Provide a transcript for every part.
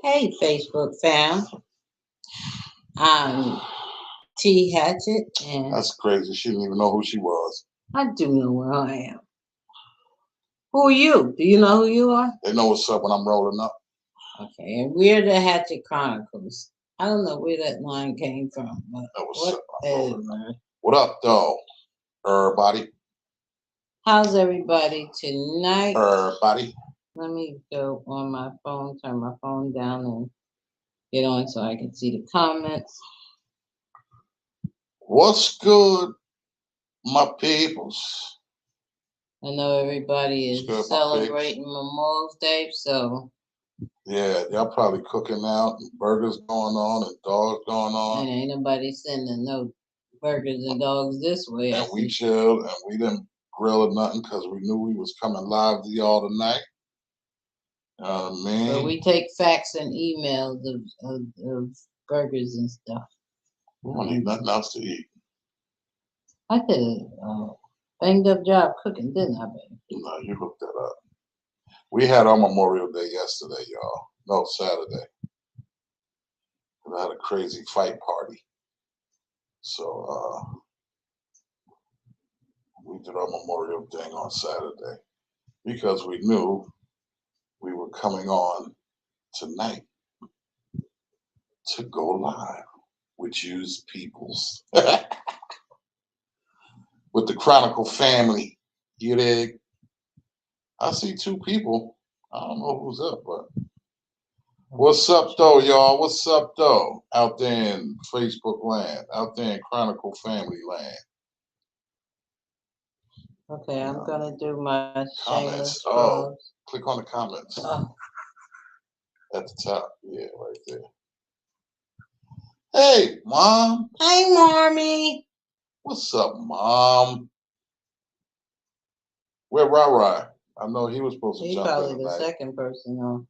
Hey, Facebook fam. I'm T. Hatchett, and That's crazy. She didn't even know who she was. I do know where I am. Who are you? Do you know who you are? They know what's up when I'm rolling up. Okay, and we're the Hatchett Chronicles. I don't know where that line came from, but whatever. What up, though? Everybody. How's everybody tonight? Everybody. Let me go on my phone, turn my phone down, and get on so I can see the comments. What's good, my peoples? I know everybody is celebrating Memorial Day, so yeah, y'all probably cooking out and burgers going on and dogs going on. And ain't nobody sending no burgers and dogs this way. And we chilled and we didn't grill or nothing because we knew we was coming live to y'all tonight. You know what I mean? But we take fax and emails of burgers and stuff. We don't need nothing else to eat. I did a banged up job cooking, didn't I, baby? No, you hooked that up. We had our Memorial Day yesterday, y'all. No, Saturday. We had a crazy fight party. So we did our memorial thing on Saturday because we knew we were coming on tonight to go live with Used Peoples. With the Chronicle family. You dig? I see two people. I don't know who's up, but what's up though, y'all? What's up though? Out there in Facebook land, out there in Chronicle family land. Okay, I'm gonna do my comments. Click on the comments. At the top. Yeah, right there. Hey, Mom. Hey, Mommy. What's up, Mom? Where Ra? I know he was supposed to jump in. He's probably the second person on.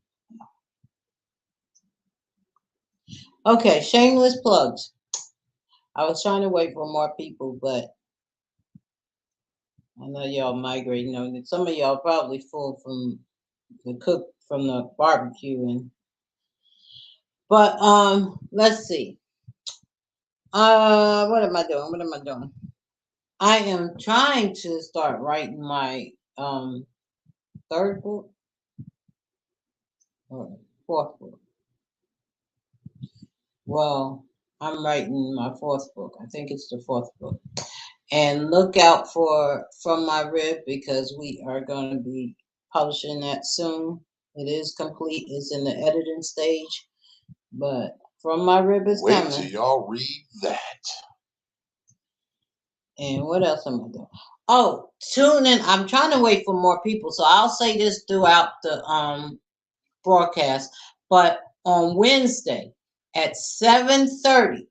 Okay, shameless plugs. I was trying to wait for more people, but I know y'all migrating. Some of y'all probably full from the barbecue but let's see. What am I doing? I am trying to start writing my third book or fourth book. Well, I'm writing my fourth book. I think it's the fourth book. And look out for From My Rib because we are going to be publishing that soon. It is complete. It's in the editing stage. But From My Rib is coming. Wait till y'all read that. And what else am I doing? Oh, tune in. I'm trying to wait for more people. So I'll say this throughout the broadcast. But on Wednesday at 7:30,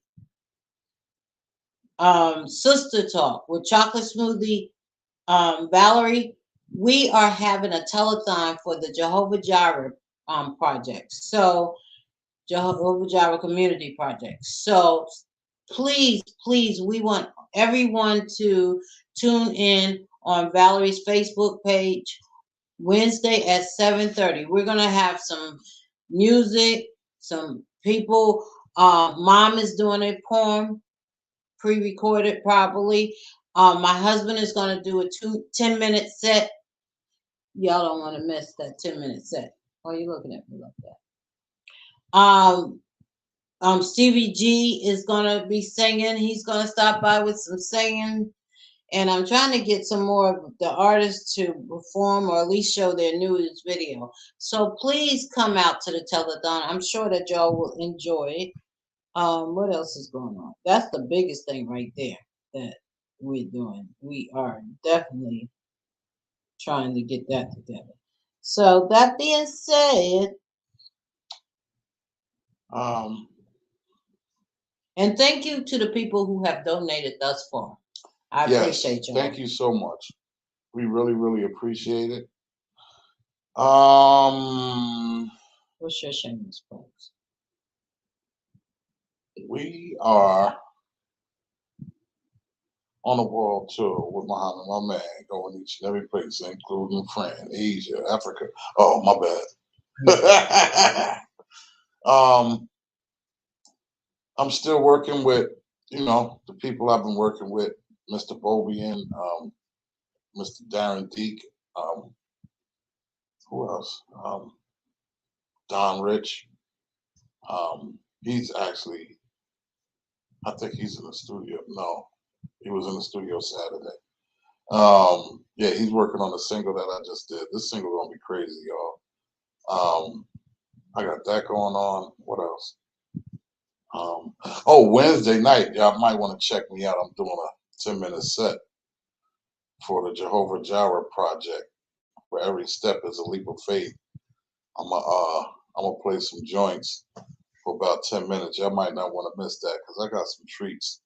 Sister Talk with Chocolate Smoothie Valerie, we are having a telethon for the Jehovah Jireh project. So Jehovah Jireh Community Project. So please, we want everyone to tune in on Valerie's Facebook page Wednesday at 7:30. We're gonna have some music, some people. Mom is doing a poem, pre-recorded probably. My husband is gonna do a 10-minute set. Y'all don't want to miss that 10-minute set. Why are you looking at me like that? Stevie G is gonna be singing. He's gonna stop by with some singing, and I'm trying to get some more of the artists to perform or at least show their newest video. So please come out to the telethon. I'm sure that y'all will enjoy it. What else is going on? That's the biggest thing right there that we're doing. We are definitely trying to get that together. So that being said, and thank you to the people who have donated thus far. I appreciate you. Thank you so much. We really, really appreciate it. What's your shameless plugs? We are on a world tour with Muhammad, my man, going each and every place, including France, Asia, Africa. Oh, my bad. Um, I'm still working with, the people I've been working with, Mr. Bobian, Mr. Darren Deek, um, who else? Don Rich. He's actually, I think he's in the studio. No, he was in the studio Saturday. Yeah, he's working on the single that I just did. This single gonna be crazy, y'all. I got that going on. What else? Wednesday night, y'all might want to check me out. I'm doing a 10-minute set for the Jehovah Jireh project, where every step is a leap of faith. I'm gonna play some joints for about 10 minutes. Y'all might not want to miss that because I got some treats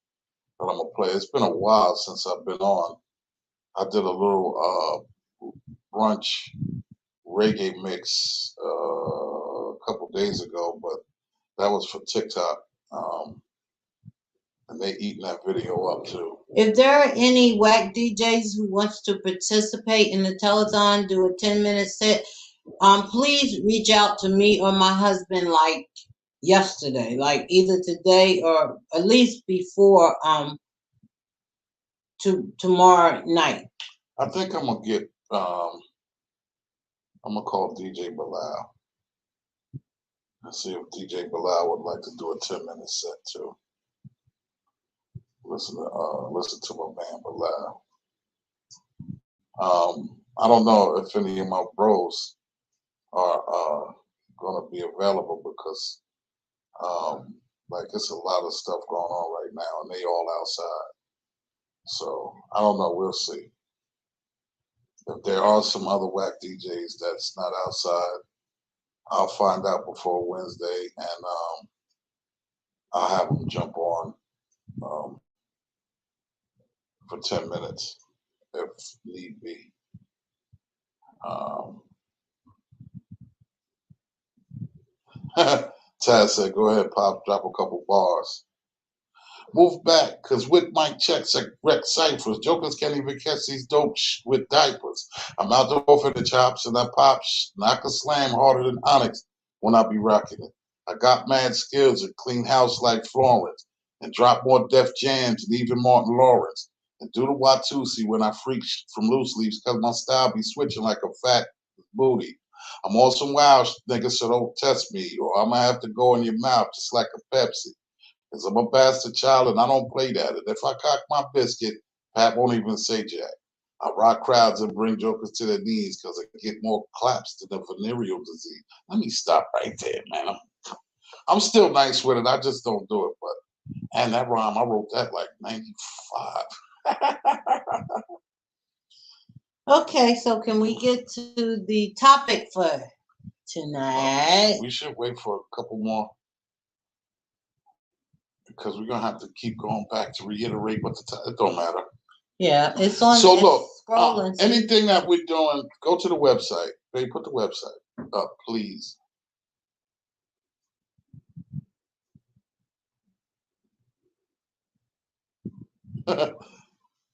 that I'm gonna play. It's been a while since I've been on. I did a little brunch reggae mix a couple days ago, but that was for TikTok. And they eating that video up too. If there are any whack DJs who wants to participate in the telethon, do a 10-minute set, please reach out to me or my husband like yesterday, like either today or at least before tomorrow night. I think I'm gonna get I'm gonna call DJ Bilal and see if DJ Bilal would like to do a 10-minute set too. Listen to my man Bilal. I don't know if any of my bros are gonna be available because like it's a lot of stuff going on right now and they all outside. So I don't know, we'll see. If there are some other whack DJs that's not outside, I'll find out before Wednesday and I'll have them jump on um, for 10 minutes if need be. Taz said, go ahead, Pop, drop a couple bars. Move back, because with Mike checks at wreck ciphers, jokers can't even catch these dope with diapers. I'm out the door for the chops, and I pop knock a slam harder than Onyx when I be rocking it. I got mad skills and clean house like Florence, and drop more Def Jams than even Martin Lawrence, and do the Watusi when I freak from loose leaves, because my style be switching like a fat booty. I'm on some wild nigga, so don't test me, or I'm gonna have to go in your mouth just like a Pepsi. Because I'm a bastard child and I don't play that. And if I cock my biscuit, Pat won't even say jack. I rock crowds and bring jokers to their knees because I get more claps than a venereal disease. Let me stop right there, man. I'm still nice with it. I just don't do it. And that rhyme, I wrote that like 95. Okay, so can we get to the topic for tonight? We should wait for a couple more. Because we're gonna have to keep going back to reiterate what it don't matter. Yeah, it's on. So look, anything that we're doing, go to the website. They put the website up, please.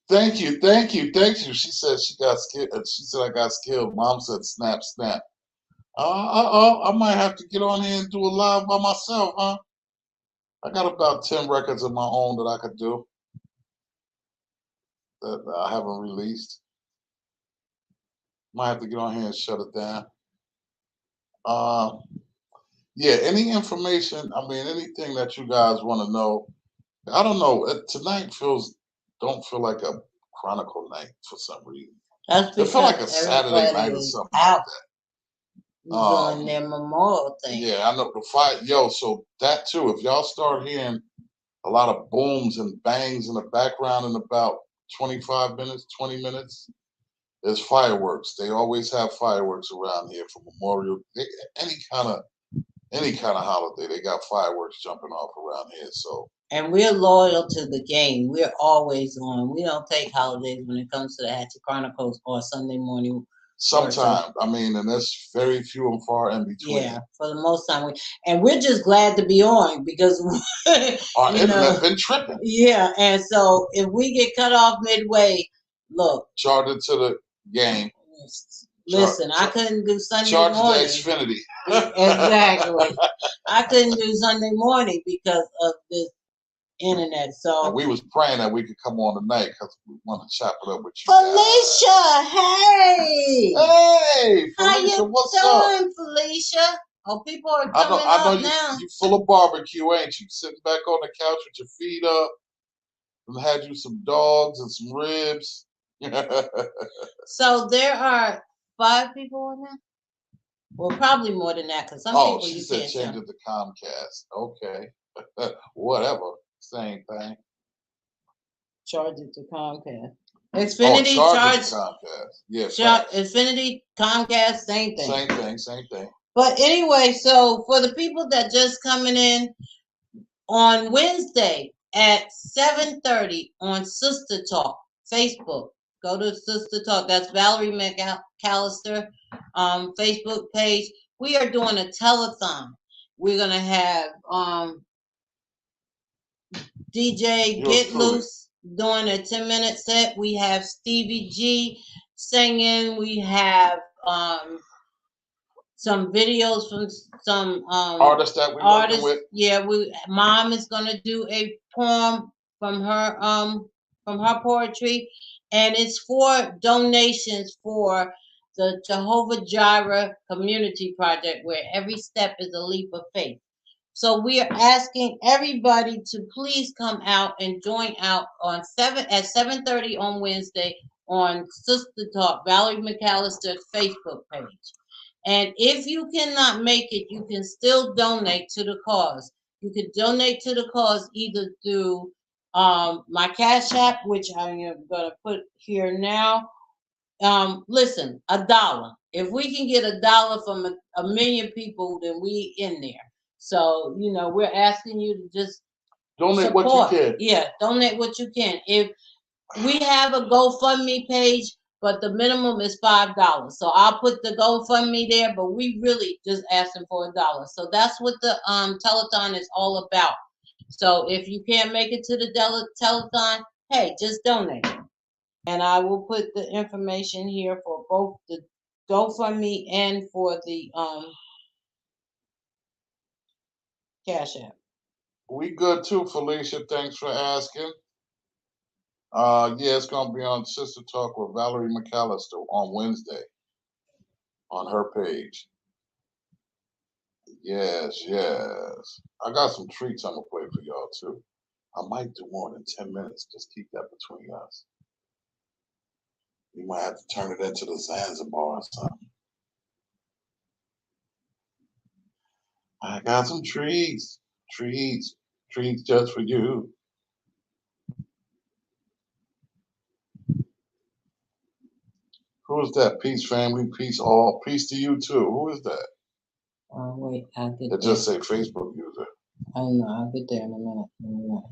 Thank you. She said she got skilled. She said I got skilled. Mom said snap, snap. I might have to get on here and do a live by myself, huh? I got about 10 records of my own that I could do that I haven't released. Might have to get on here and shut it down. Yeah, any information, I mean, anything that you guys want to know. I don't know. Tonight don't feel like a Chronicle night for some reason. That's because it felt like a Saturday night or something out. like that. Doing their memorial thing. Yeah, I know the fight. So that too. If y'all start hearing a lot of booms and bangs in the background in about 25 minutes, 20 minutes, there's fireworks. They always have fireworks around here for Memorial. Any kind of holiday, they got fireworks jumping off around here. So. And we're loyal to the game. We're always on. We don't take holidays when it comes to the Hatchett Chronicles or Sunday morning. Sometimes, I mean, and there's very few and far in between. Yeah, for the most time, we're just glad to be on because our internet been tripping. Yeah, and so if we get cut off midway, look, charge it to the game. Listen, I couldn't do Sunday charge morning. the Xfinity. Exactly. I couldn't do Sunday morning because of this internet. So and we was praying that we could come on tonight because we want to chop it up with you. Felicia, hey. Hey, Felicia, how you what's doing, up? Felicia? Oh, people are coming I know up now. you full of barbecue, ain't you? Sitting back on the couch with your feet up. And had you some dogs and some ribs. So there are 5 people on there? Well, probably more than that because some people she you said can't change it to Comcast. Okay. Whatever. Same thing. Charge it to Comcast. Xfinity charge it to Comcast. Yeah. Xfinity, Comcast, same thing. Same thing. But anyway, so for the people that just coming in, on Wednesday at 7:30 on Sister Talk, Facebook. Go to Sister Talk. That's Valerie McAllister Facebook page. We are doing a telethon. We're gonna have DJ Get Loose doing a 10-minute set. We have Stevie G singing. We have some videos from some artists that we working with. Yeah, Mom is gonna do a poem from her poetry, and it's for donations for the Jehovah Jireh Community Project, where every step is a leap of faith. So we are asking everybody to please come out and join out at 7:30 on Wednesday on Sister Talk, Valerie McAllister's Facebook page. And if you cannot make it, you can still donate to the cause. You could donate to the cause either through my Cash App, which I am going to put here now. Listen, $1. If we can get $1 from a million people, then we in there. So, we're asking you to just donate support. What you can. Yeah, donate what you can. If we have a GoFundMe page, but the minimum is $5. So I'll put the GoFundMe there, but we really just asking for $1. So that's what the telethon is all about. So if you can't make it to the telethon, hey, just donate. And I will put the information here for both the GoFundMe and for the Cash App. We good too, Felicia. Thanks for asking. Yeah, it's gonna be on Sister Talk with Valerie McAllister on Wednesday on her page. Yes. I got some treats I'm gonna play for y'all too. I might do more than 10 minutes. Just keep that between us. You might have to turn it into the Zanzibar or something. I got some treats just for you. Who is that? Peace, family. Peace, all. Peace to you too. Who is that? Wait, I'll get there. It just say Facebook user. I don't know. I'll get there in a minute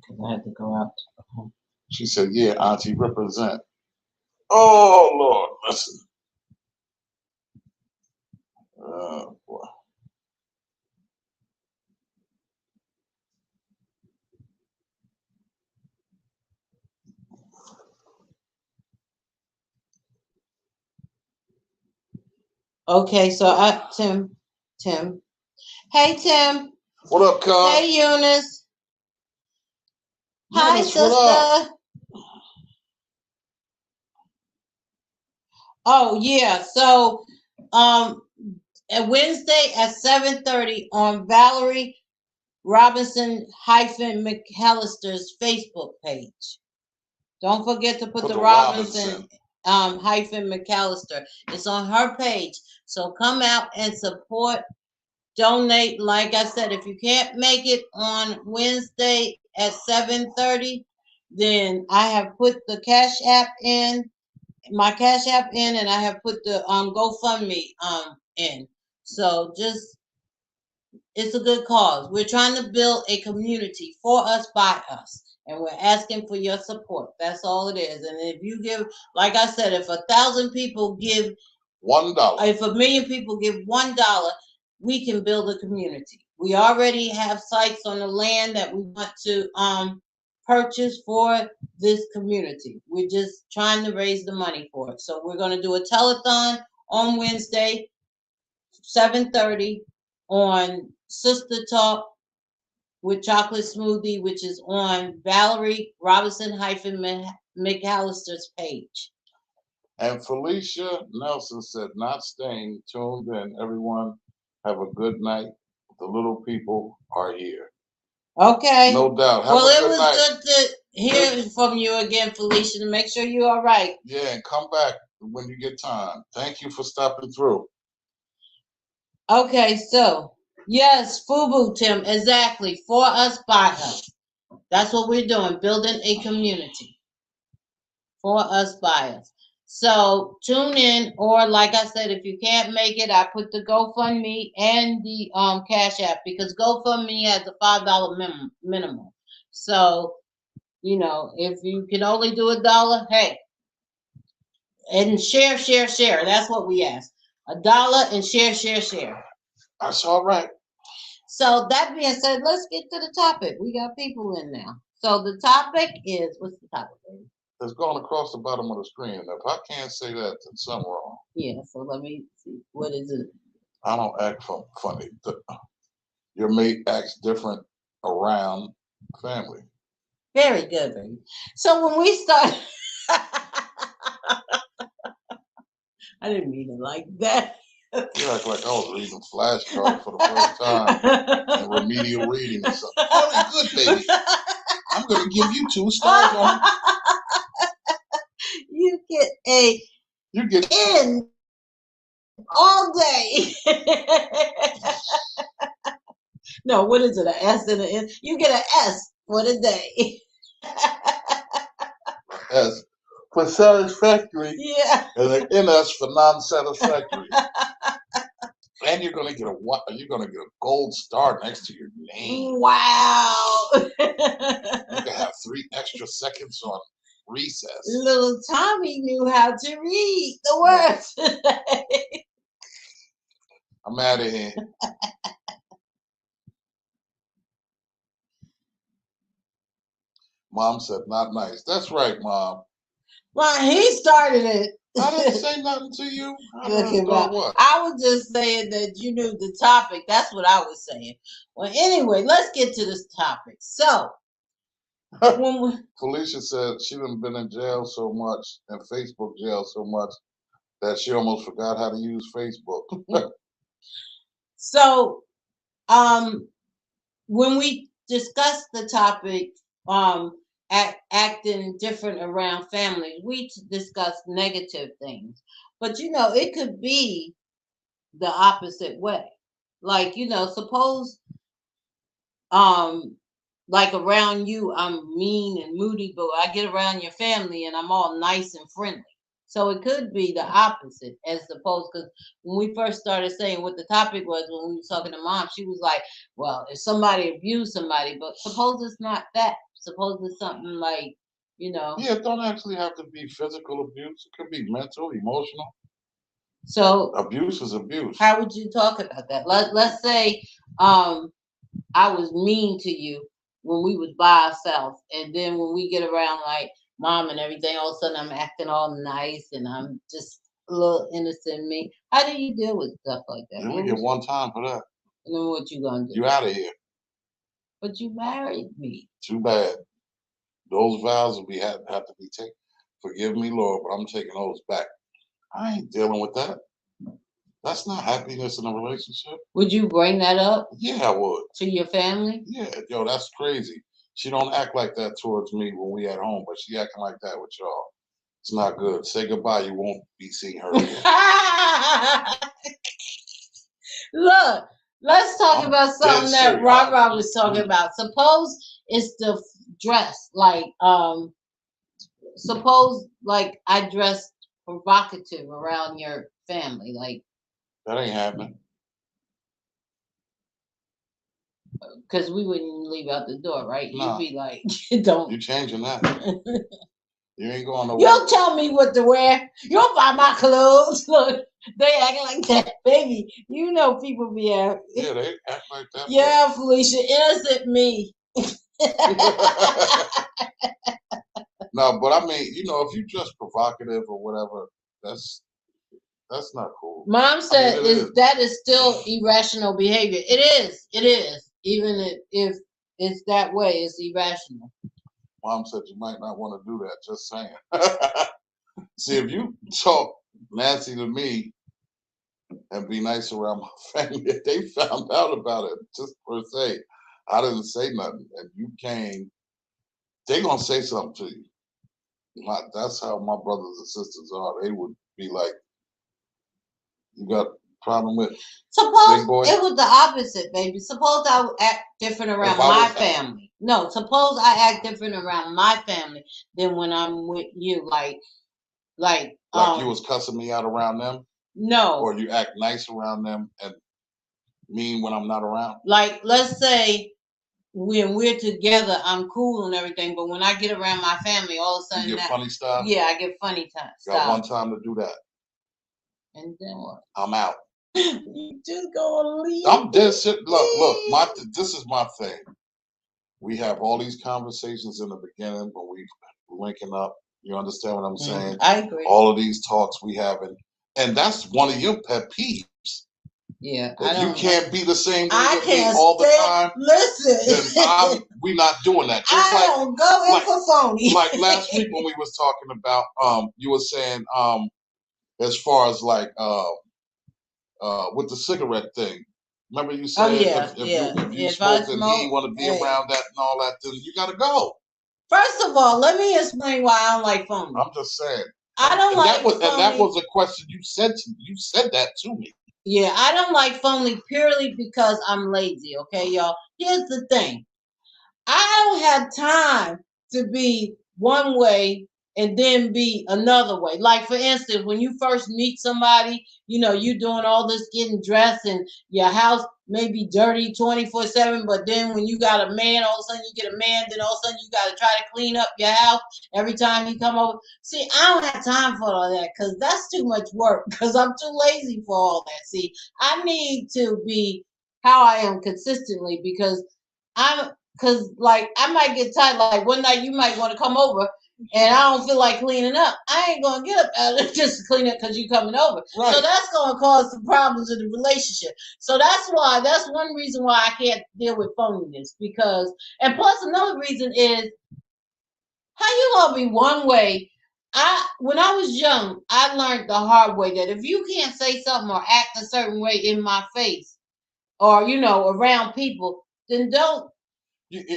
because I had to go out. She said, "Yeah, Auntie, represent." Oh Lord, listen. Oh boy. Okay, so Tim. Hey, Tim. What up, cuz? Hey, Eunice. Hi, sister. What up? Oh, yeah. So, at Wednesday at 7:30 on Valerie Robinson-McAllister's Facebook page. Don't forget to put the Robinson McAllister. It's on her page. So come out and support, donate. Like I said, if you can't make it on Wednesday at 7:30, then I have put the Cash App in, my Cash App in, and I have put the GoFundMe in. So just, it's a good cause. We're trying to build a community for us, by us. And we're asking for your support. That's all it is. And if you give, like I said, if 1,000 people give $1, if 1,000,000 people give $1, we can build a community. We already have sites on the land that we want to purchase for this community. We're just trying to raise the money for it. So we're going to do a telethon on Wednesday, 7:30 on Sister Talk with Chocolate Smoothie, which is on Valerie Robinson-McAllister's page. And Felicia Nelson said, not staying tuned in. Everyone have a good night. The little people are here. Okay. No doubt. Well, it was good to hear from you again, Felicia, to make sure you're all right. Yeah, and come back when you get time. Thank you for stopping through. Okay, so, yes, FUBU, Tim, exactly. For us, by us. That's what we're doing, building a community. For us, by us. So tune in, or like I said, if you can't make it, I put the GoFundMe and the Cash App, because GoFundMe has a $5 minimum. So, you know, if you can only do $1, hey, and share. That's what we ask. $1 and share. That's all right. So that being said, let's get to the topic. We got people in now. So the topic is, what's the topic, baby? It's going across the bottom of the screen. If I can't say that, then something wrong. Yeah, so let me see. What is it? I don't act funny. Your mate acts different around family. Very good, baby. So when we start, I didn't mean it like that. You act like I was reading flashcards for the first time in remedial reading or something. Very good, baby. I'm going to give you 2 stars on You get in all day. No, what is it? An S and an N? You get an S for the day. S for satisfactory. Yeah. And an NS for non-satisfactory. And you're gonna get a gold star next to your name. Wow. You can have 3 extra seconds on recess. Little Tommy knew how to read the words today. I'm out of here. Mom said, not nice. That's right, Mom. Well, he started it. I didn't say nothing to you. What? I was just saying that you knew the topic. That's what I was saying. Well, anyway, let's get to this topic. So, Felicia said she done been in jail so much, and Facebook jail so much, that she almost forgot how to use Facebook. So, when we discussed the topic, acting different around families, we discussed negative things. But you know, it could be the opposite way. Like, you know, suppose like around you I'm mean and moody, but I get around your family and I'm all nice and friendly. So it could be the opposite, as opposed, because when we first started saying what the topic was, when we were talking to Mom, she was like, well, if somebody abused somebody, but suppose it's not that. Suppose it's something like, you know. Yeah, it don't actually have to be physical abuse. It could be mental, emotional. So abuse is abuse. How would you talk about that? Let's say I was mean to you when we was by ourselves, and then when we get around like Mom and everything, all of a sudden I'm acting all nice and I'm just a little innocent me. How do you deal with stuff like that? You only get one time for that. And then what you gonna do? You out of here. But you married me. Too bad. Those vows will have to be taken. Forgive me, Lord, but I'm taking those back. I ain't dealing with that. That's not happiness in a relationship. Would you bring that up? Yeah, I would. To your family? Yeah, yo, that's crazy. She don't act like that towards me when we at home, but she acting like that with y'all. It's not good. Say goodbye. You won't be seeing her again. Look, let's talk about something that Rob was talking about. Suppose it's the dress. Like, suppose like I dressed provocative around your family. Like, that ain't happening. Because we wouldn't leave out the door, right? Nah. You'd be like, don't. You changing that. You ain't going nowhere. You'll tell me what to wear. You'll buy my clothes. Look, they act like that, baby. You know people be out. Yeah, they act like that. Yeah, but Felicia, innocent me. No, but I mean, you know, if you dress provocative or whatever, that's not cool. Mom said is. that is still irrational behavior. It is. Even if it's that way, it's irrational. Mom said you might not want to do that. Just saying. See, if you talk nasty to me and be nice around my family, if they found out about it, just per se, I didn't say nothing, and you came, they gonna say something to you. That's how my brothers and sisters are. They would be like, "You got a problem with Suppose big boy?" it was the opposite, baby. Suppose I would act different around my family. No, suppose I act different around my family than when I'm with you. Like you was cussing me out around them. No. Or you act nice around them and mean when I'm not around. Like, let's say when we're together, I'm cool and everything, but when I get around my family, all of a sudden you get funny style. Yeah, I get funny time. Got one time to do that, and then what? I'm out. You just gonna leave? I'm dead set. Look, this is my thing. We have all these conversations in the beginning when we linking up. You understand what I'm saying? I agree. All of these talks we having, and that's one of your pet peeves. Yeah, if you can't be the same way with me all the time, listen, then we're not doing that. Just I don't go in for phony. Like last week when we was talking about, you were saying, as far as like, with the cigarette thing. Remember you said if you smoked and he want to be around that and all that, then you got to go. First of all, let me explain why I don't like phony. I'm just saying. I don't like phony. And that was a question you said to me. You said that to me. Yeah, I don't like phony purely because I'm lazy. Okay, y'all. Here's the thing. I don't have time to be one way and then be another way. Like, for instance, when you first meet somebody, you're doing all this getting dressed and your house may be dirty 24/7, but then when you got a man, all of a sudden you get a man, then all of a sudden you got to try to clean up your house every time he come over. See, I don't have time for all that because that's too much work because I'm too lazy for all that. See, I need to be how I am consistently because like I might get tired. Like one night you might want to come over and I don't feel like cleaning up. I ain't gonna get up out of just to clean up because you coming over. Right. So that's gonna cause some problems in the relationship. So that's one reason why I can't deal with phoniness because, and plus another reason is how you gonna be one way. When I was young, I learned the hard way that if you can't say something or act a certain way in my face or around people, then don't.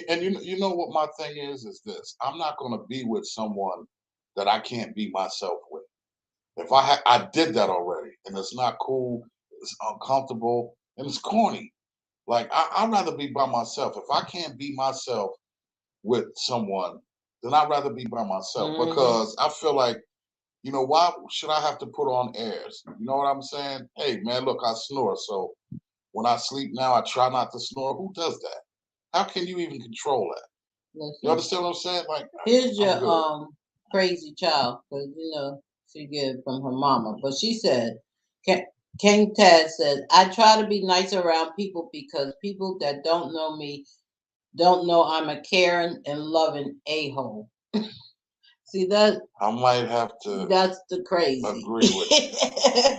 And you know what my thing is this. I'm not going to be with someone that I can't be myself with. If I did that already, and it's not cool, it's uncomfortable, and it's corny. Like I'd rather be by myself. If I can't be myself with someone, then I'd rather be by myself because I feel like, why should I have to put on airs? You know what I'm saying? Hey man, look, I snore, so when I sleep now, I try not to snore. Who does that? How can you even control that? Listen, you understand what I'm saying? Like, here's your crazy child, because she get it from her mama. But she said, King Ted says, I try to be nice around people because people that don't know me don't know I'm a caring and loving a-hole. See that? I might have to. That's the crazy. Agree with you.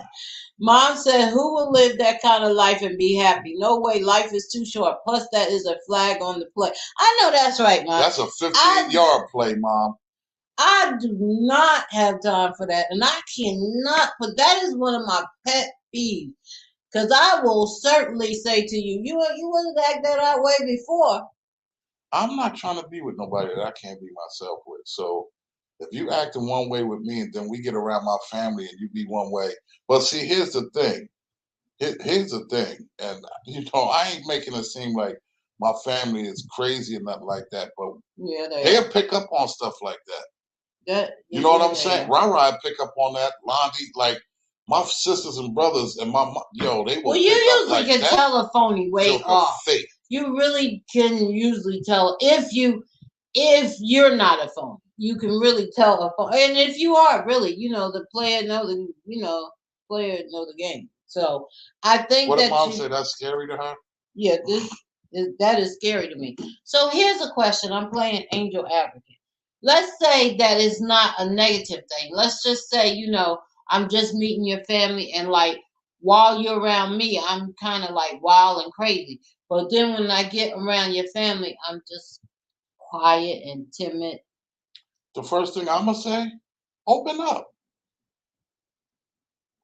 Mom said, who will live that kind of life and be happy? No way. Life is too short. Plus, that is a flag on the play. I know that's right, Mom. That's a 15-yard play, Mom. I do not have time for that. And I cannot, but that is one of my pet peeves. Because I will certainly say to you, you wouldn't act that way before. I'm not trying to be with nobody that I can't be myself with. So if you act in one way with me and then we get around my family and you be one way. But see, here's the thing. Here's the thing. And, I ain't making it seem like my family is crazy and nothing like that. But they'll pick up on stuff like that. You know what I'm saying? Rara pick up on that. Londi, like my sisters and brothers and my they will. Well, you usually can tell a phony way off. Fake. You really can usually tell if you're not a phony. You can really tell a phony, and if you are really, the player know the game. So I think what if Mom said that's scary to her? Yeah, that is scary to me. So here's a question. I'm playing angel advocate. Let's say that it's not a negative thing. Let's just say, I'm just meeting your family and like while you're around me, I'm kind of like wild and crazy. But then when I get around your family, I'm just quiet and timid. The first thing I'm gonna say, open up.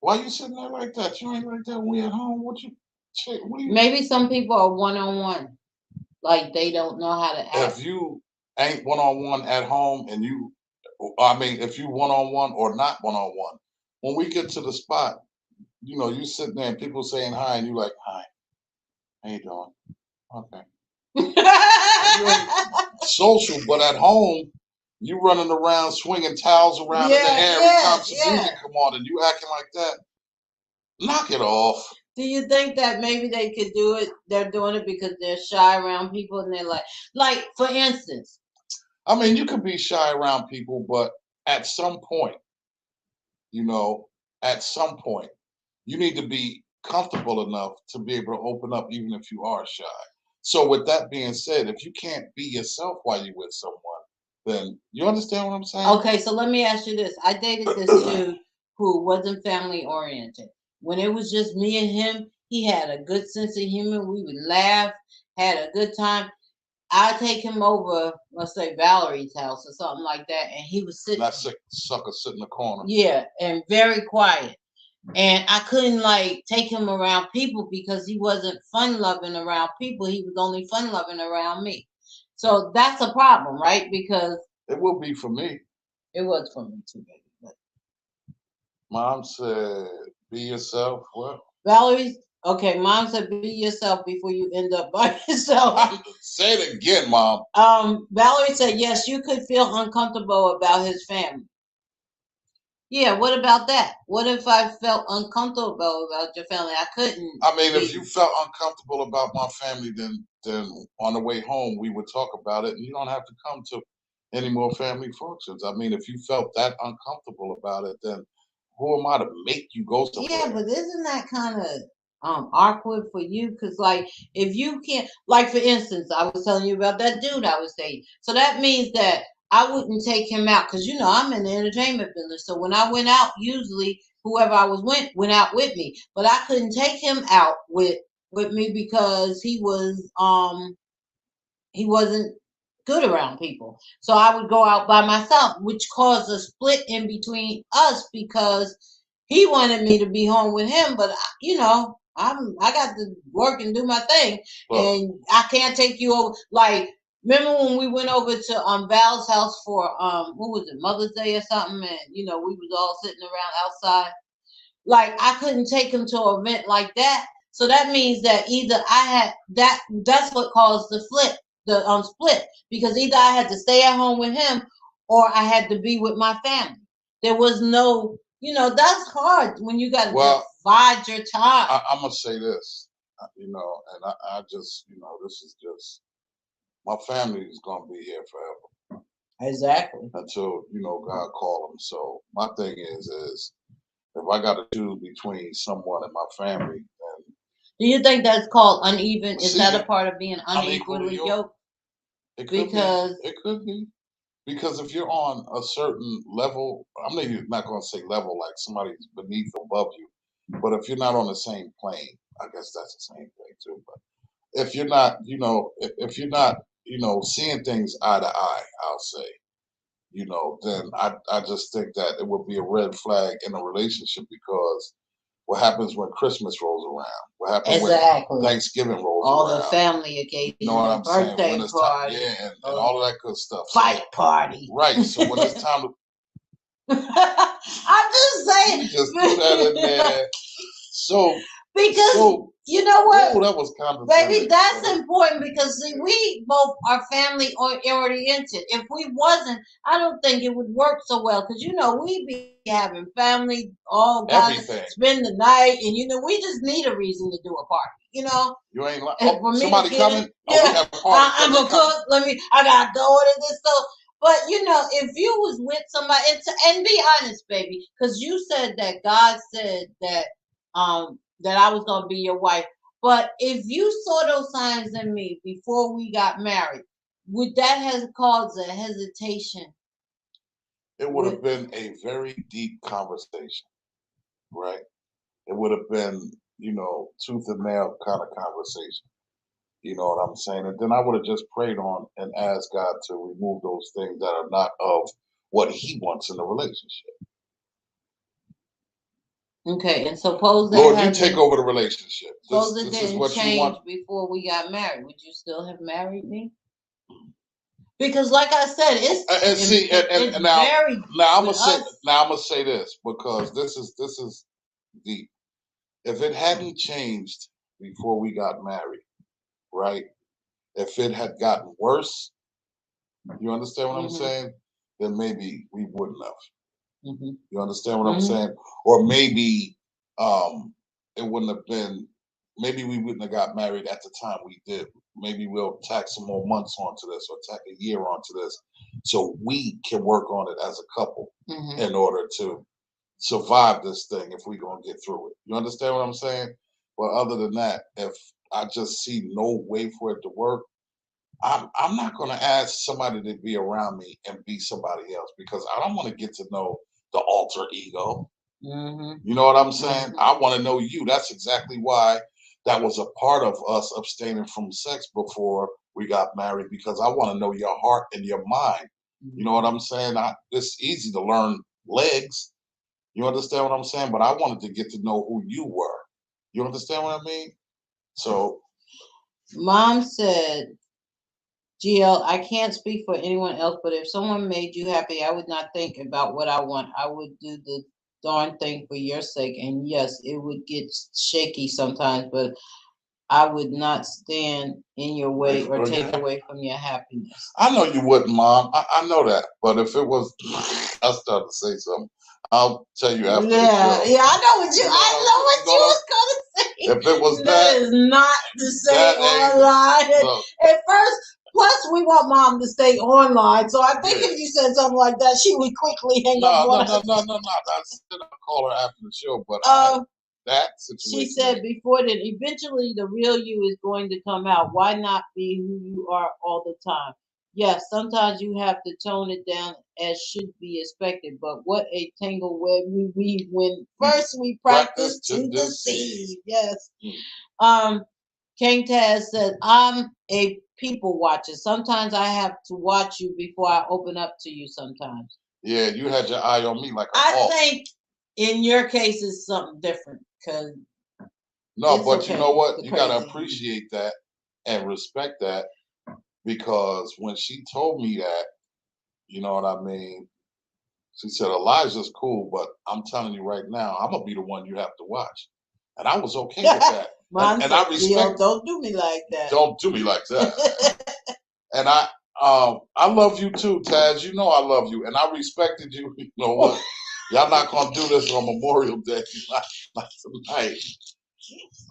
Why you sitting there like that? You ain't like that when we at home. What you? Shit, what do you? Maybe some people are one on one, like they don't know how to act. If you ain't one on one at home, and you, I mean, if you one on one or not one on one, when we get to the spot, you know, you sitting there and people saying hi, and you like, hi, how you doing? Okay. You ain't social, but at home, you running around swinging towels around in the air every time some music come on, and you acting like that. Knock it off. Do you think that maybe they could do it? They're doing it because they're shy around people, and they're like for instance. I mean, you could be shy around people, but at some point, you know, at some point, you need to be comfortable enough to be able to open up, even if you are shy. So, with that being said, if you can't be yourself while you're with someone, then you understand what I'm saying? Okay, so let me ask you this. I dated this dude who wasn't family oriented. When it was just me and him, he had a good sense of humor. We would laugh, had a good time. I'd take him over, let's say Valerie's house or something like that, and he was sitting. That sucker sit in the corner. Yeah, and very quiet. And I couldn't like take him around people because he wasn't fun loving around people. He was only fun loving around me. So that's a problem, right? Because it will be for me. It was for me too, baby. But Mom said, "Be yourself." What? Valerie, okay, Mom said, "Be yourself before you end up by yourself." Say it again, Mom. Valerie said, "Yes, you could feel uncomfortable about his family." Yeah, what about that? What if I felt uncomfortable about your family? I couldn't. I mean, if you felt uncomfortable about my family, then on the way home we would talk about it, and you don't have to come to any more family functions. I mean, if you felt that uncomfortable about it, then who am I to make you go somewhere? Yeah, but isn't that kind of awkward for you? Because like, if you can't, like for instance, I was telling you about that dude I was dating. So that means that I wouldn't take him out because I'm in the entertainment business. So when I went out, usually whoever I was went out with me, but I couldn't take him out with me because he wasn't good around people. So I would go out by myself, which caused a split in between us because he wanted me to be home with him, but I got to work and do my thing, and I can't take you over. Like, remember when we went over to Val's house for what was it, Mother's Day or something, and we was all sitting around outside. Like, I couldn't take him to an event like that. So that means that either I had that's what caused the split, because either I had to stay at home with him or I had to be with my family. There was no, that's hard when you got to divide your time. I'm gonna say this, and I just, this is just, my family is gonna be here forever. Exactly. Until God call them. So my thing is if I got to choose between someone and my family, then do you think that's called uneven? Is that a part of being unequally yoked? It could be. Because if you're on a certain level, I'm maybe not going to say level like somebody's beneath or above you, but if you're not on the same plane, I guess that's the same thing too. But if you're not, if you're not, seeing things eye to eye, I'll say, then I just think that it would be a red flag in a relationship, because what happens when Christmas rolls around? What happens when Thanksgiving rolls around? All the family occasions, you know what I'm birthday saying? When it's party, and all of that good stuff. Fight party. Right. So when it's time to I'm just saying. You just threw that in there. So because you know what? Oh, that was kind of baby, that's important, because see, we both are family oriented. If we wasn't, I don't think it would work so well, because we be having family all guys spend the night, and we just need a reason to do a party. You ain't like somebody coming. Yeah, I'm a cook. I gotta go to this stuff. But if you was with somebody, and be honest, baby, because you said that God said that that I was gonna be your wife. But if you saw those signs in me before we got married, would that have caused a hesitation? It would have been a very deep conversation, right? it would have been, tooth and nail kind of conversation. You know what I'm saying? And then I would have just prayed on and asked God to remove those things that are not of what He wants in the relationship. Okay, and suppose that Lord, you take over the relationship. Suppose it this is didn't what you change want. before we got married. Would you still have married me? Because, like I said, it's now, very. Now I'm gonna say this because this is deep. If it hadn't changed before we got married, right? If it had gotten worse, you understand what I'm saying? Then maybe we wouldn't have. You understand what I'm saying? Or maybe it wouldn't have been. Maybe we wouldn't have got married at the time we did. Maybe we'll tack some more months onto this, or tack a year onto this, so we can work on it as a couple in order to survive this thing if we're gonna get through it. You understand what I'm saying? But other than that, if I just see no way for it to work, I'm not gonna ask somebody to be around me and be somebody else because I don't want to get to know the alter ego. You know what I'm saying? I want to know you. That's exactly why that was a part of us abstaining from sex before we got married, because I want to know your heart and your mind. You know what I'm saying? It's easy to learn legs. You understand what I'm saying? But I wanted to get to know who you were. You understand what I mean? So, Mom said, GL, I can't speak for anyone else, but if someone made you happy, I would not think about what I want. I would do the darn thing for your sake. And yes, it would get shaky sometimes, but I would not stand in your way or take away from your happiness. I know you wouldn't, Mom. I know that. But if it was, I started to say something. I'll tell you after the show. Yeah, I know what you was gonna say. If it was that is not to say online. At first, plus we want Mom to stay online, so I think if you said something like that, she would quickly hang up on us. No. I said I'll call her after the show, but that situation. She said before that eventually the real you is going to come out. Why not be who you are all the time? Yes, sometimes you have to tone it down as should be expected, but what a tangle web we weave when first we practice to deceive. Yes. King Taz said, I'm a people watcher. Sometimes I have to watch you before I open up to you sometimes. Yeah, you had your eye on me like a hawk. I think in your case it's something different. No, but you know what? You gotta appreciate that and respect that, because when she told me that, you know what I mean? She said, Elijah's cool, but I'm telling you right now, I'm gonna be the one you have to watch. And I was okay with that. and I respect. Don't do me like that. Don't do me like that. And I love you too, Taz. You know I love you, and I respected you. You know what? Y'all not gonna do this on Memorial Day, not tonight.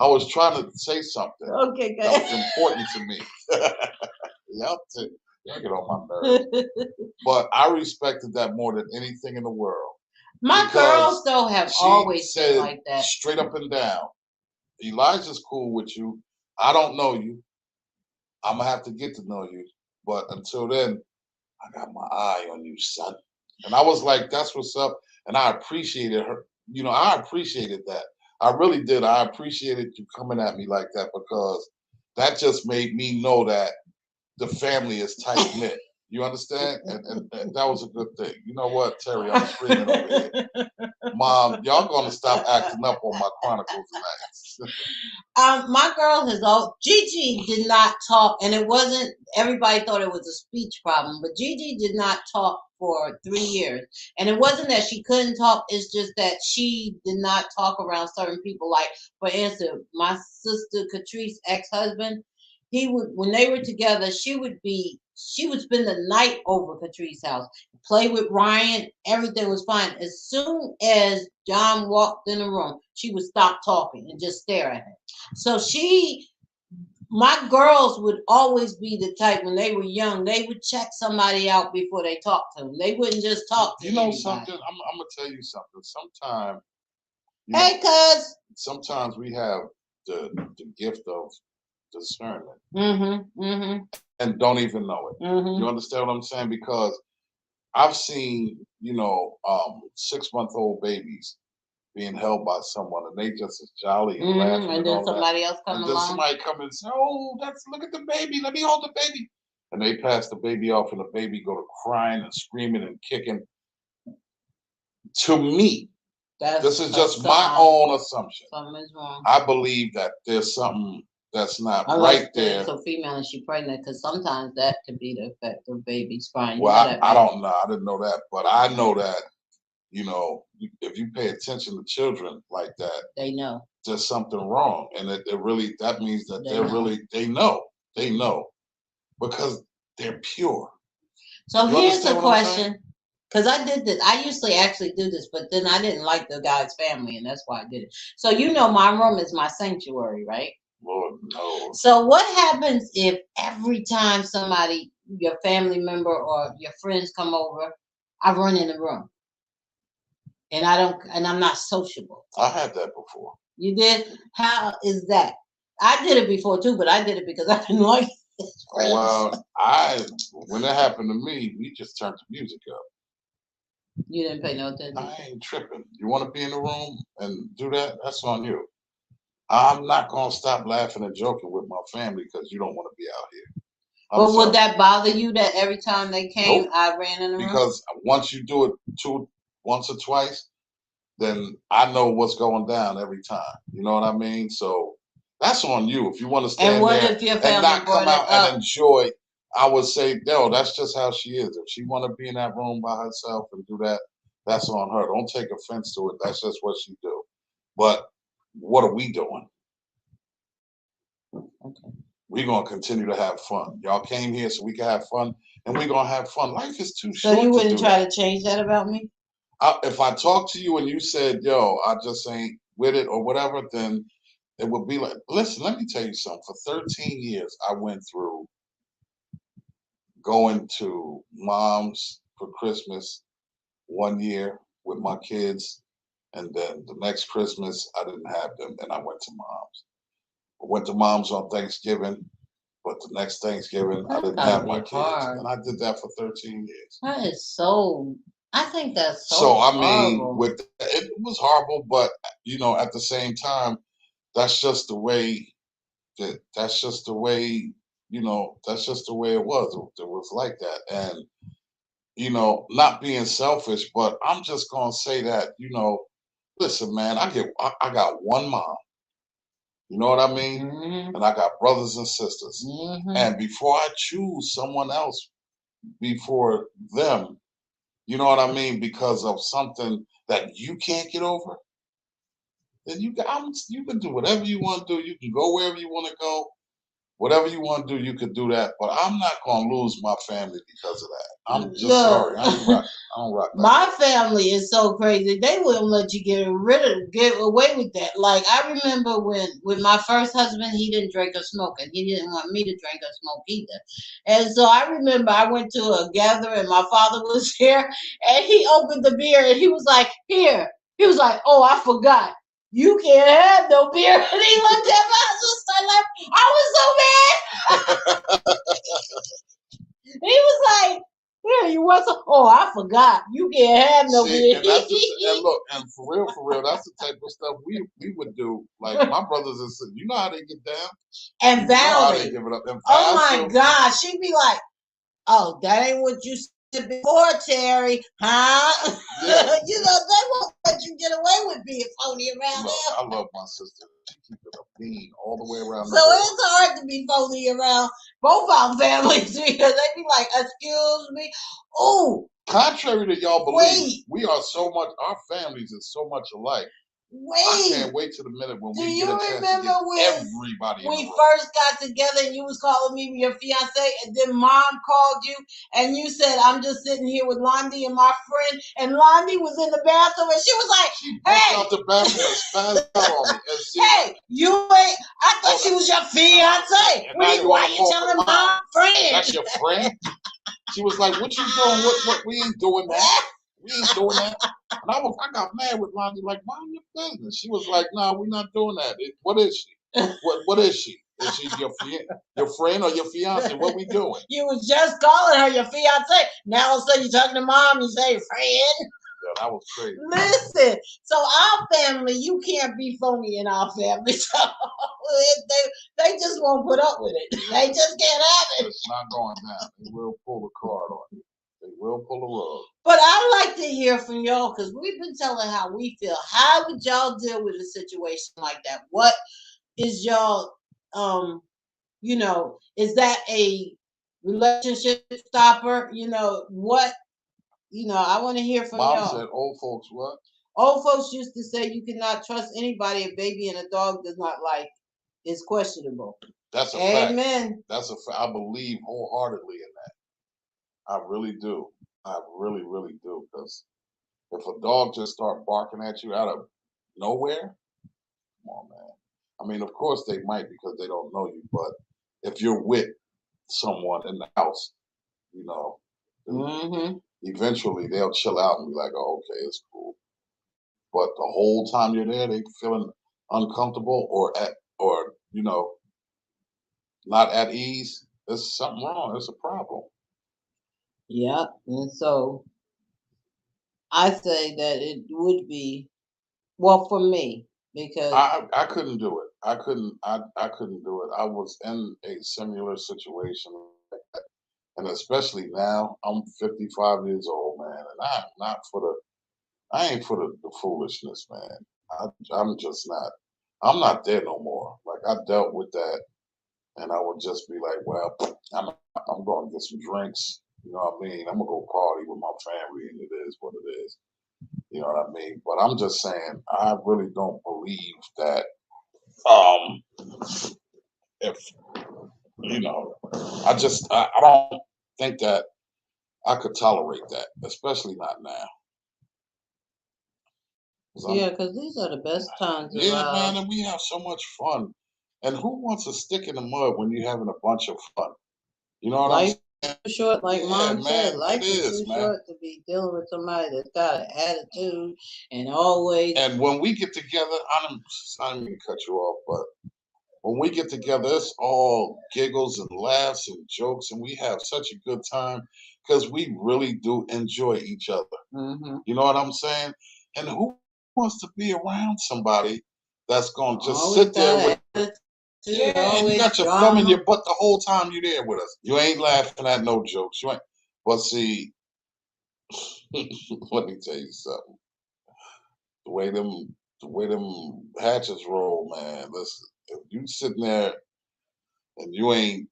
I was trying to say something that was important to me. Y'all get on my nerves. But I respected that more than anything in the world. My girls, though, have always said like that. Straight up and down. Elijah's cool with you. I don't know you. I'm going to have to get to know you. But until then, I got my eye on you, son. And I was like, that's what's up. And I appreciated her. You know, I appreciated that. I really did. I appreciated you coming at me like that, because that just made me know that the family is tight knit. You understand? And that was a good thing. You know what, Terry? I'm screaming over here. Mom, y'all gonna stop acting up on my Chronicles tonight. My girl has all. Gigi did not talk, and it wasn't. Everybody thought it was a speech problem, but Gigi did not talk for 3 years, and it wasn't that she couldn't talk. It's just that she did not talk around certain people. Like, for instance, my sister Catrice's ex-husband. He would, when they were together, she would spend the night over Catrice's house, play with Ryan. Everything was fine. As soon as John walked in the room, she would stop talking and just stare at him. So my girls would always be the type, when they were young, they would check somebody out before they talked to them. They wouldn't just talk to anybody. Something? I'm gonna tell you something. Sometimes, sometimes we have the gift of discernment, and don't even know it. You understand what I'm saying? Because I've seen, 6-month-old babies being held by someone, and they just as jolly and laughing And then all somebody that. else come And then along. somebody come and say, "Oh, look at the baby. Let me hold the baby." And they pass the baby off, and the baby go to crying and screaming and kicking. To me, this is just my own assumption. Something is wrong. I believe that there's something that's not Unless right there. It's a female and she's pregnant, because sometimes that could be the effect of babies crying. Well, I don't know. I didn't know that, but I know that, if you pay attention to children like that, they know there's something wrong, and it really, that means that they know because they're pure. So here's the question, because I did this. I usually actually do this, but then I didn't like the guy's family, and that's why I did it. So my room is my sanctuary, right? Lord knows. So what happens if every time somebody, your family member or your friends come over, I run in the room? And I'm not sociable. I had that before. You did? How is that? I did it before too, but I did it because I didn't like it. Well, when it happened to me, we just turned the music up. You didn't pay no attention. I ain't tripping. You want to be in the room and do that? That's on you. I'm not gonna stop laughing and joking with my family because you don't want to be out here. But would that bother you that every time they came, nope. I ran in the room? Because once you do it once or twice, then I know what's going down every time. You know what I mean? So that's on you. If you want to stand there and not come out and enjoy, I would say, no, that's just how she is. If she want to be in that room by herself and do that, that's on her. Don't take offense to it. That's just what she do. But what are we doing? Okay. We're going to continue to have fun. Y'all came here so we can have fun, and we're going to have fun. Life is too short. So you wouldn't try to change that about me? If I talked to you and you said, yo, I just ain't with it or whatever, then it would be like, listen, let me tell you something. For 13 years, I went through going to mom's for Christmas one year with my kids, and then the next Christmas, I didn't have them, and I went to mom's. I went to mom's on Thanksgiving, but the next Thanksgiving, I didn't have my kids. And I did that for 13 years. That is so, I think that's so horrible. It was horrible, but, at the same time, that's just the way that's just the way it was. It was like that. And, not being selfish, but I'm just going to say that, listen, man, I got one mom. You know what I mean? Mm-hmm. And I got brothers and sisters. Mm-hmm. And before I choose someone else before them, you know what I mean? Because of something that you can't get over, then you can do whatever you want to do. You can go wherever you want to go. Whatever you want to do, you could do that. But I'm not going to lose my family because of that. I'm just sorry. I don't rock that. My family is so crazy. They wouldn't let you get away with that. Like, I remember with my first husband, he didn't drink or smoke, and he didn't want me to drink or smoke either. And so I remember I went to a gathering, and my father was here, and he opened the beer, and he was like, here. He was like, oh, I forgot. You can't have no beer. And he looked at me, I was so mad. He was like, yeah, you want some? Oh, I forgot. You can't have no beer. And look, and for real, that's the type of stuff we would do. Like my brothers and sisters, you know how they get down. And Valerie, they give it up. And oh my God, she'd be like, "Oh, that ain't what you said before, Terry, huh?" Yeah. They won't let you get away with being phony around them. I love my sister. She keeps it a bean all the way around. So it's hard to be phony around both our families because they be like, "Excuse me." Oh, contrary to y'all believe, we are so much. Our families are so much alike. I can't wait to the minute when we get a chance to get everybody. We first got together and you was calling me your fiance, and then mom called you and you said, I'm just sitting here with Londi and my friend, and Londi was in the bathroom and she was like, hey, out the bathroom and spazzed out on me. Hey, you ain't, I thought she was your fiance. Why you telling my friend? That's your friend? She was like, what you doing? What we ain't doing that. We ain't doing that. And I got mad with Lonnie, like, mind your business. She was like, no, we're not doing that. What is she? What is she? Is she your friend or your fiance? What we doing? You was just calling her your fiance. Now all of a sudden you're talking to mom, you say friend. That was crazy. Listen, so our family, you can't be phony in our family. So they just won't put up with it. They just can't have it. It's not going down. They will pull the card on you. They will pull the rug. But I'd like to hear from y'all because we've been telling how we feel. How would y'all deal with a situation like that? What is y'all, is that a relationship stopper? What, I want to hear from Mom y'all. said old folks what? Old folks used to say you cannot trust anybody a baby and a dog does not like is questionable. That's a Amen. fact. That's a fact. I believe wholeheartedly in that. I really do. I really, really do. Because if a dog just start barking at you out of nowhere, come on, man. I mean, of course they might because they don't know you, but if you're with someone in the house, eventually they'll chill out and be like, "Oh, okay, it's cool." But the whole time you're there, they feeling uncomfortable or not at ease. There's something wrong. There's a problem. Yeah, and so I say that it would be for me because I couldn't do it. I couldn't do it. I was in a similar situation like that. And especially now, I'm 55 years old, man, and I ain't for the foolishness, man. I'm just not. I'm not there no more. Like I dealt with that, and I would just be like, well, I'm going to get some drinks. You know what I mean? I'm gonna go party with my family, and it is what it is. You know what I mean? But I'm just saying, I really don't believe that. If I don't think that I could tolerate that, especially not now. Yeah, because these are the best times. Yeah, man, and we have so much fun. And who wants to stick in the mud when you're having a bunch of fun? You know what I'm saying? Too short, like Mom said, man, life is too short to be dealing with somebody that's got an attitude and always. And when we get together, I don't mean to cut you off, but when we get together, it's all giggles and laughs and jokes, and we have such a good time because we really do enjoy each other. Mm-hmm. You know what I'm saying? And who wants to be around somebody that's going to just sit there with and you got your thumb in your butt the whole time you're there with us. You ain't laughing at no jokes. You ain't. But see, let me tell you something. The way them hatchets roll, man. Listen, if you sitting there and you ain't,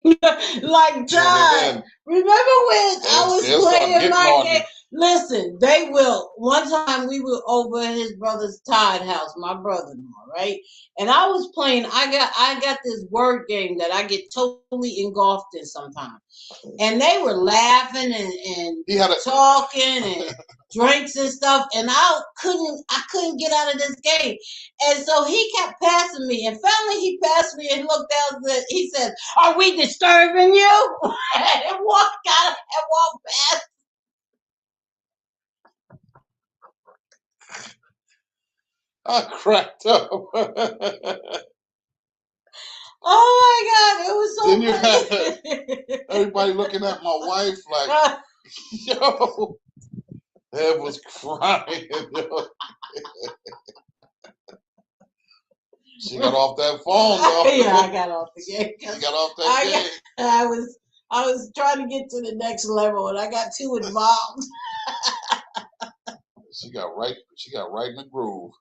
like John, remember when I was playing my game? Listen, they will. One time we were over at his brother's Todd house, my brother-in-law, right? And I was playing. I got this word game that I get totally engulfed in sometimes. And they were laughing and talking and drinks and stuff, and I couldn't get out of this game. And so he kept passing me, and finally he passed me and looked down and he said, "Are we disturbing you?" and walked out and walked past. I cracked up. Oh my God, it was so funny. Everybody looking at my wife like, yo, Ed was crying. Yo. She got off that phone though. Yeah, I got off the game. She got off that game. I was trying to get to the next level and I got too involved. She got right in the groove.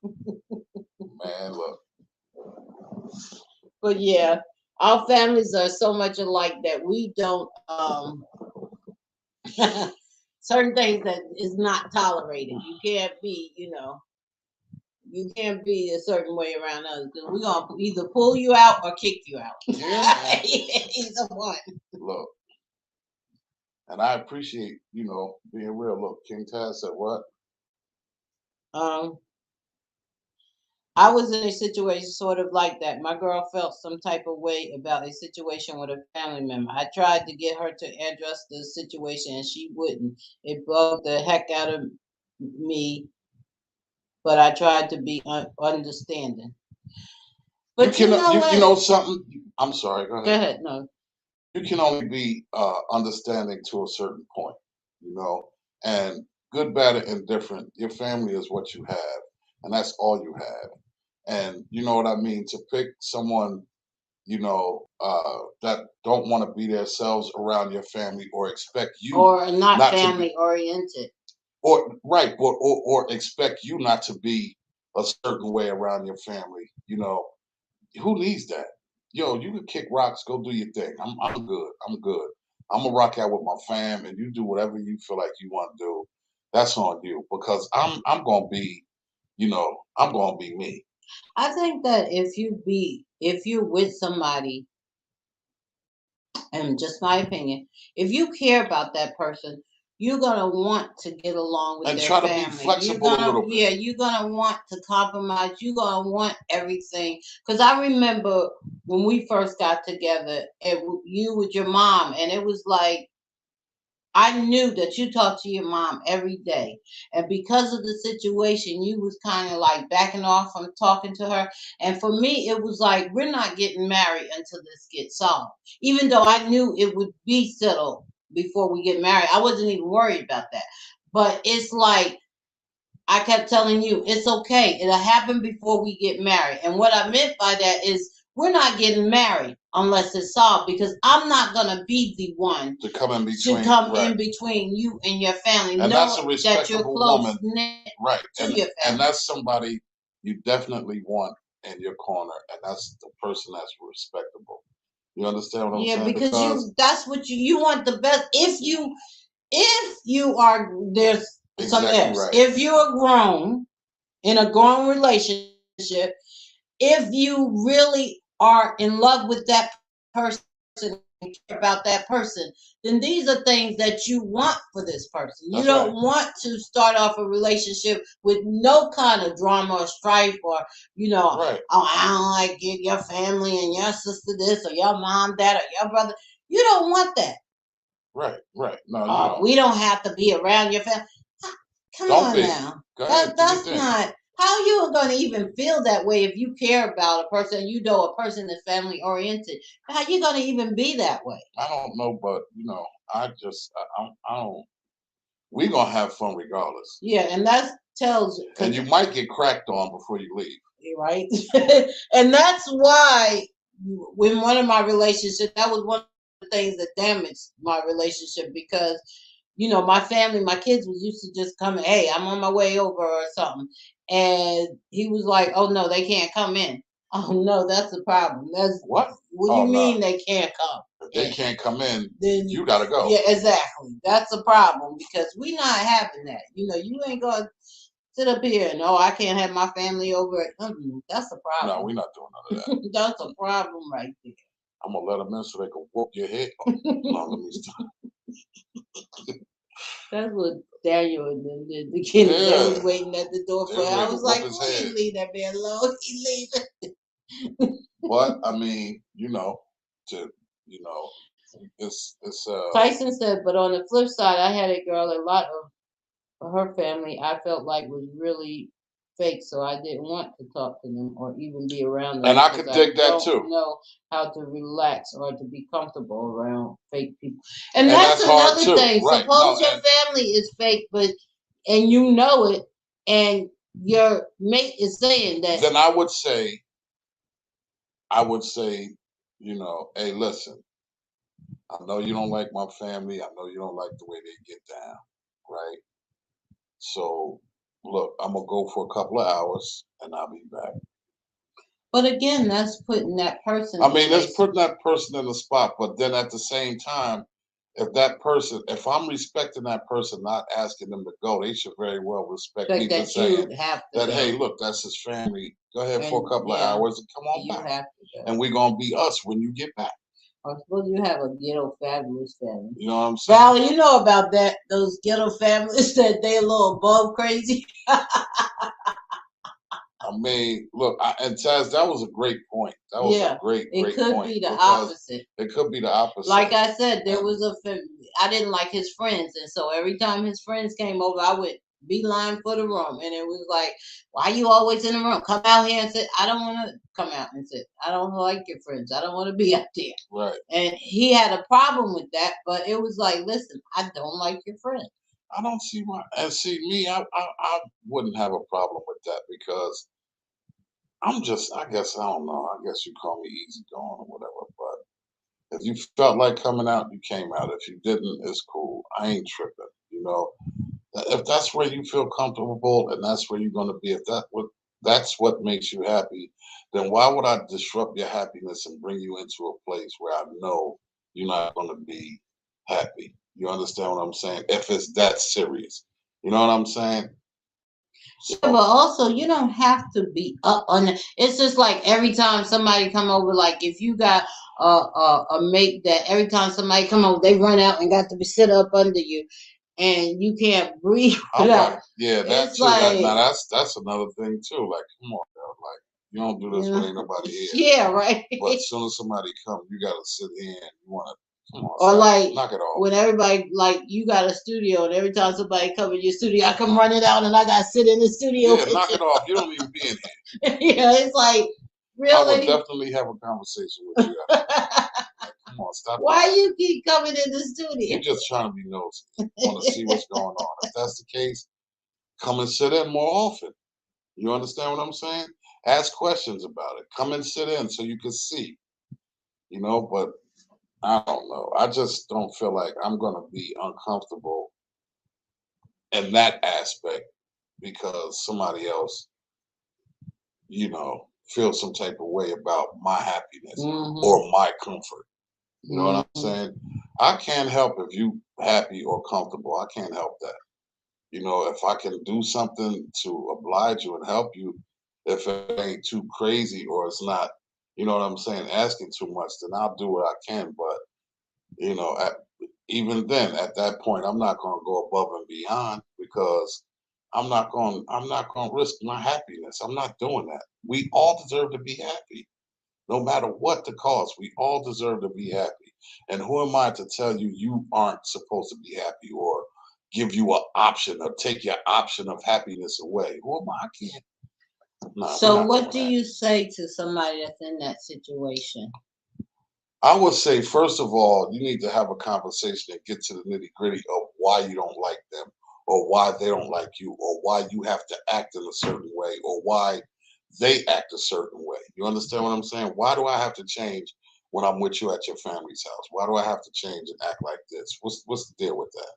Man, look. But yeah, our families are so much alike that we don't certain things that is not tolerated. You can't be, you can't be a certain way around us. We're gonna either pull you out or kick you out. Yeah. Either one. Look. And I appreciate, being real. Look, King Taz said what? I was in a situation sort of like that. My girl felt some type of way about a situation with a family member. I tried to get her to address the situation and she wouldn't. It bugged the heck out of me, but I tried to be understanding. But you know something? I'm sorry, go ahead. Go ahead, no. You can only be understanding to a certain point, and good, bad, and indifferent, your family is what you have, and that's all you have. And you know what I mean? To pick someone, that don't want to be themselves around your family or expect you or not not to be, family oriented. or right, or expect you not to be a certain way around your family. Who needs that? Yo, you can kick rocks, go do your thing. I'm good. I'm good. I'm gonna rock out with my fam, and you do whatever you feel like you want to do. That's on you because I'm gonna be, I'm gonna be me. I think that if you're with somebody, and just my opinion, if you care about that person, you're gonna want to get along with And their try to be family. flexible a little bit. Yeah, you're gonna want to compromise. You're gonna want everything. Because I remember when we first got together, you with your mom, and it was like I knew that you talked to your mom every day. And because of the situation, you was kind of like backing off from talking to her. And for me, it was like, we're not getting married until this gets solved. Even though I knew it would be settled before we get married, I wasn't even worried about that. But it's like, I kept telling you, it's okay. It'll happen before we get married. And what I meant by that is we're not getting married unless it's solved because I'm not going to be the one To come in to between, come right? in between you and your family, And that's a knowing that you're respectable close woman, knit right? to And your and family. that's somebody you definitely want in your corner, and that's the person that's respectable. You understand what I'm Yeah, saying? because Because that's what you want the best. If you are there's some exactly ifs. right. If you're grown in a grown relationship, if you really are in love with that person and care about that person, then these are things that you want for this person. You That's right. don't want to start off a relationship with no kind of drama or strife or, Right. oh, I don't like your family and your sister this or your mom that or your brother. You don't want that. Right. Right. No, you don't. We don't have to be around your family. Come Don't on be. now. Go ahead, do your That's thing. not how you are going to even feel that way if you care about a person. You know a person is family oriented. How you going to even be that way? I don't know, but I don't. We gonna have fun regardless, Yeah, and that tells and you might get cracked on before you leave. right, and that's why when one of my relationships, that was one of the things that damaged my relationship because my family, my kids was used to just coming, hey, I'm on my way over or something. And he was like, oh no, they can't come in. Oh no, that's the problem. What do Oh you no, mean they can't come if they in? can't come in, Then you gotta go. yeah, exactly. That's the problem because we not having that. You ain't gonna sit up here and I can't have my family over. That's a No, problem. we're not doing none of that. That's a problem right there. I'm gonna let them in so they can whoop your head. No, let me stop. That's what Daniel and them did. The kids, they was Yeah, waiting at the door they for it. was I ready to was whoop like, his please head. leave that man alone. He leaving. But I mean, to you know, it's Tyson said, but on the flip side, I had a girl, a lot of her family, I felt like was really fake, so I didn't want to talk to them or even be around them and I because could I dig that don't too. know how to relax or to be comfortable around fake people. And And that's that's hard another too, thing. right? No, Suppose your and family is fake, and you know it, and your mate is saying that. then I would say, hey, listen, I know you don't like my family. I know you don't like the way they get down, right? So, look, I'm gonna go for a couple of hours and I'll be back. But again, that's putting that person I in mean, it's place. putting that person in the spot, but then at the same time, if I'm respecting that person, not asking them to go, they should very well respect me Like for that you saying have to that, hey, go, look, that's his family. Go ahead for a and couple of yeah, hours and come on you back. have to go. And we're gonna be us when you get back. I suppose you have a ghetto fabulous family. You know what I'm saying? Valerie, you know about that, those ghetto families that they a little above crazy. I mean, look, and Taz, that was a great point. That was a Yeah, great, it great could point be the because opposite. it could be the opposite. Like I said, there And was I didn't like his friends, and so every time his friends came over, I would beeline for the room, and it was like, "Why you always in the room? Come out here and sit." I don't want to come out and sit. I don't like your friends. I don't want to be out there. right, And he had a problem with that, but it was like, listen, I don't like your friends. I don't see why. And see me, I wouldn't have a problem with that because I'm just, I guess, I don't know. I guess you call me easygoing or whatever. But if you felt like coming out, you came out. If you didn't, it's cool. I ain't tripping. You know, if that's where you feel comfortable and that's where you're going to be, if that's what makes you happy, then why would I disrupt your happiness and bring you into a place where I know you're not going to be happy? You understand what I'm saying? If it's that serious, you know what I'm saying? Yeah, but So also you don't have to be up on it. It's just like every time somebody come over, like if you got a mate that every time somebody come over, they run out and got to be sit up under you, and you can't breathe all without. right, yeah, that It's too. That now like, that's another thing too. Like, come on, girl. Like, you don't do you this when know, ain't nobody here. yeah, right. But as soon as somebody comes, you gotta sit here and you wanna come on, Or stop, like knock it off. when everybody like you got a studio, and every time somebody come in your studio, I come running out and I got to sit in the studio Yeah, with knock you. it off. You don't even be in here. Yeah, it's like I would really. definitely have a conversation with you after that. Like, come on, stop Why that. you keep coming in the You're studio? just trying to be nosy. Want to see what's going on. If that's the case, come and sit in more often. You understand what I'm saying? Ask questions about it. Come and sit in so you can see. You know, but I don't know. I just don't feel like I'm gonna be uncomfortable in that aspect because somebody else, feels some type of way about my happiness Hmm. or my comfort. You know what I'm Hmm. saying? I can't help if you happy or comfortable. I can't help that. If I can do something to oblige you and help you, if it ain't too crazy or it's not, you know what I'm saying, asking too much, then I'll do what I can. But you know, at, even then, at that point, I'm not going to go above and beyond because I'm not going to risk my happiness. I'm not doing that. We all deserve to be happy, no matter what the cost. We all deserve to be happy. And who am I to tell you you aren't supposed to be happy or give you an option or take your option of happiness away? Who am I? I can't. No, we're So, not what doing do that. you say to somebody that's in that situation? I would say, first of all, you need to have a conversation and get to the nitty gritty of why you don't like them, or why they don't like you, or why you have to act in a certain way, or why they act a certain way. You understand what I'm saying? Why do I have to change when I'm with you at your family's house? Why do I have to change and act like this? What's the deal with that?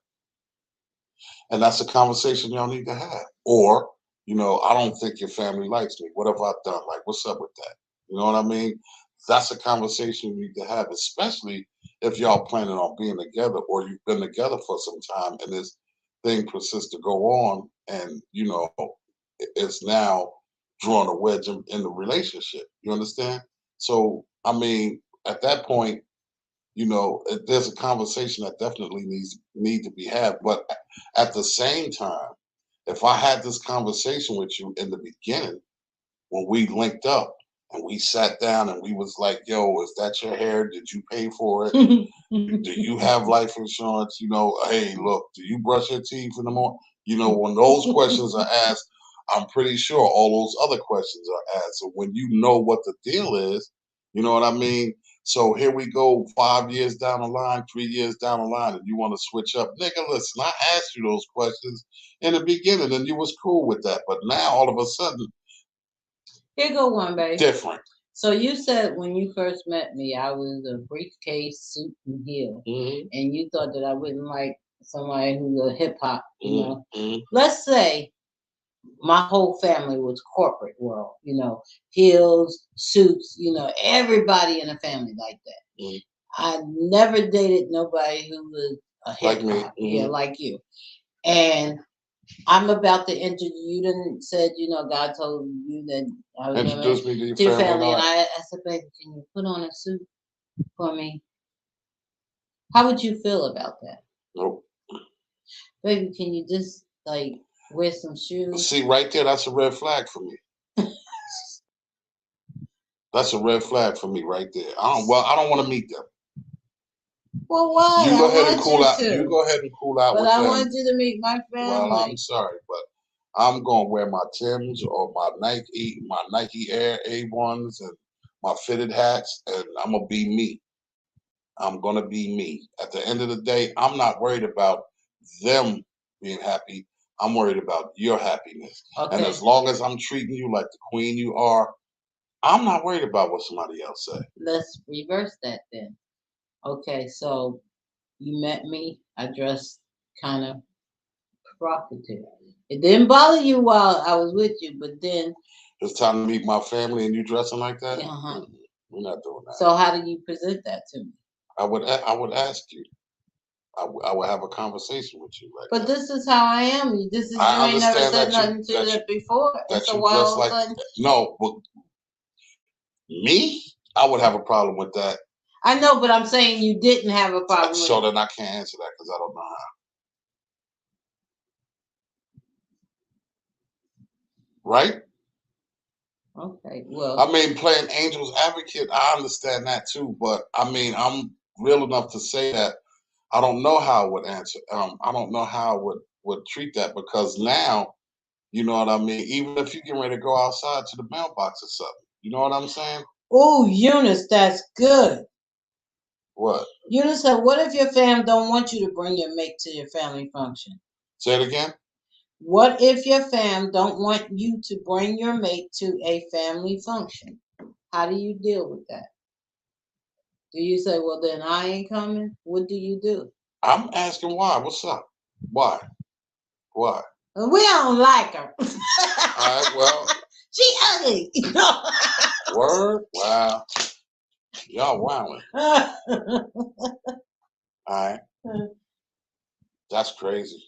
And that's a conversation y'all need to have. Or, I don't think your family likes me. What have I done? Like, what's up with that? You know what I mean? That's a conversation you need to have, especially if y'all planning on being together or you've been together for some time and this thing persists to go on and, it's now drawing a wedge in the relationship. You understand? So, I mean, at that point, there's a conversation that definitely need to be had. But at the same time, if I had this conversation with you in the beginning when we linked up and we sat down and we was like, "Yo, is that your hair? Did you pay for it? Do you have life insurance? Hey, look, do you brush your teeth in the morning?" When those questions are asked, I'm pretty sure all those other questions are asked. So when you know what the deal is, you know what I mean? So here we go, 5 years down the line, 3 years down the line, and you want to switch up. Nigga, listen, I asked you those questions in the beginning and you was cool with that. But now all of a sudden, Here go one, babe. different. So you said when you first met me, I was a briefcase, suit, and heel, and you thought that I wouldn't like somebody who's a hip hop. Let's say my whole family was corporate world. Heels, suits. Everybody in the family like that. I never dated nobody who was a hip Like me. hop. Yeah, like you. And I'm about to enter. You didn't said, God told you that I was going Introduce me to to your your family, family. and I said, baby, can you put on a suit for me? How would you feel about that? Nope. Baby, can you just like wear some shoes? See, right there, that's a red flag for me. That's a red flag for me right there. I don't want to meet them. Well, why? You I go ahead and want cool you out. to. You go ahead and cool out But with I them. want you to meet my Well, I'm family. sorry, but I'm gonna wear my Timbs or my Nike Air A1s and my fitted hats, and I'm gonna be me. I'm gonna be me. At the end of the day, I'm not worried about them being happy. I'm worried about your happiness. And Okay, as long as I'm treating you like the queen you are, I'm not worried about what somebody else say. let's reverse that then. Okay, so you met me. I dressed kind of provocative. It didn't bother you while I was with you, but then, It's time to meet my family and you dressing like that? uh-huh. We're not doing that. So how do you present that to me? I would ask you. I would have a conversation with you like But that. this is how I am. This is you I ain't never understand said that you nothing to that before, and that so you why dress all of a like sudden? no, but me, I would have a problem with that. I know, but I'm saying you didn't have a problem with So it. then I can't answer that because I don't know how. Right? Okay, well, I mean, playing angel's advocate, I understand that too. But I mean, I'm real enough to say that I don't know how I would answer. I don't know how I would treat that because now, you know what I mean. Even if you get ready to go outside to the mailbox or something, you know what I'm saying? oh, Eunice, that's good. What? Eunice said, "What if your fam don't want you to bring your mate to your family function? Say it again. What if your fam don't want you to bring your mate to a family function? How do you deal with that? Do you say, well, then I ain't coming? What do you do? I'm asking why. What's up? Why? Why? We don't like her. All right. Well, She ugly. word. Wow. Y'all wilding. All right. That's crazy.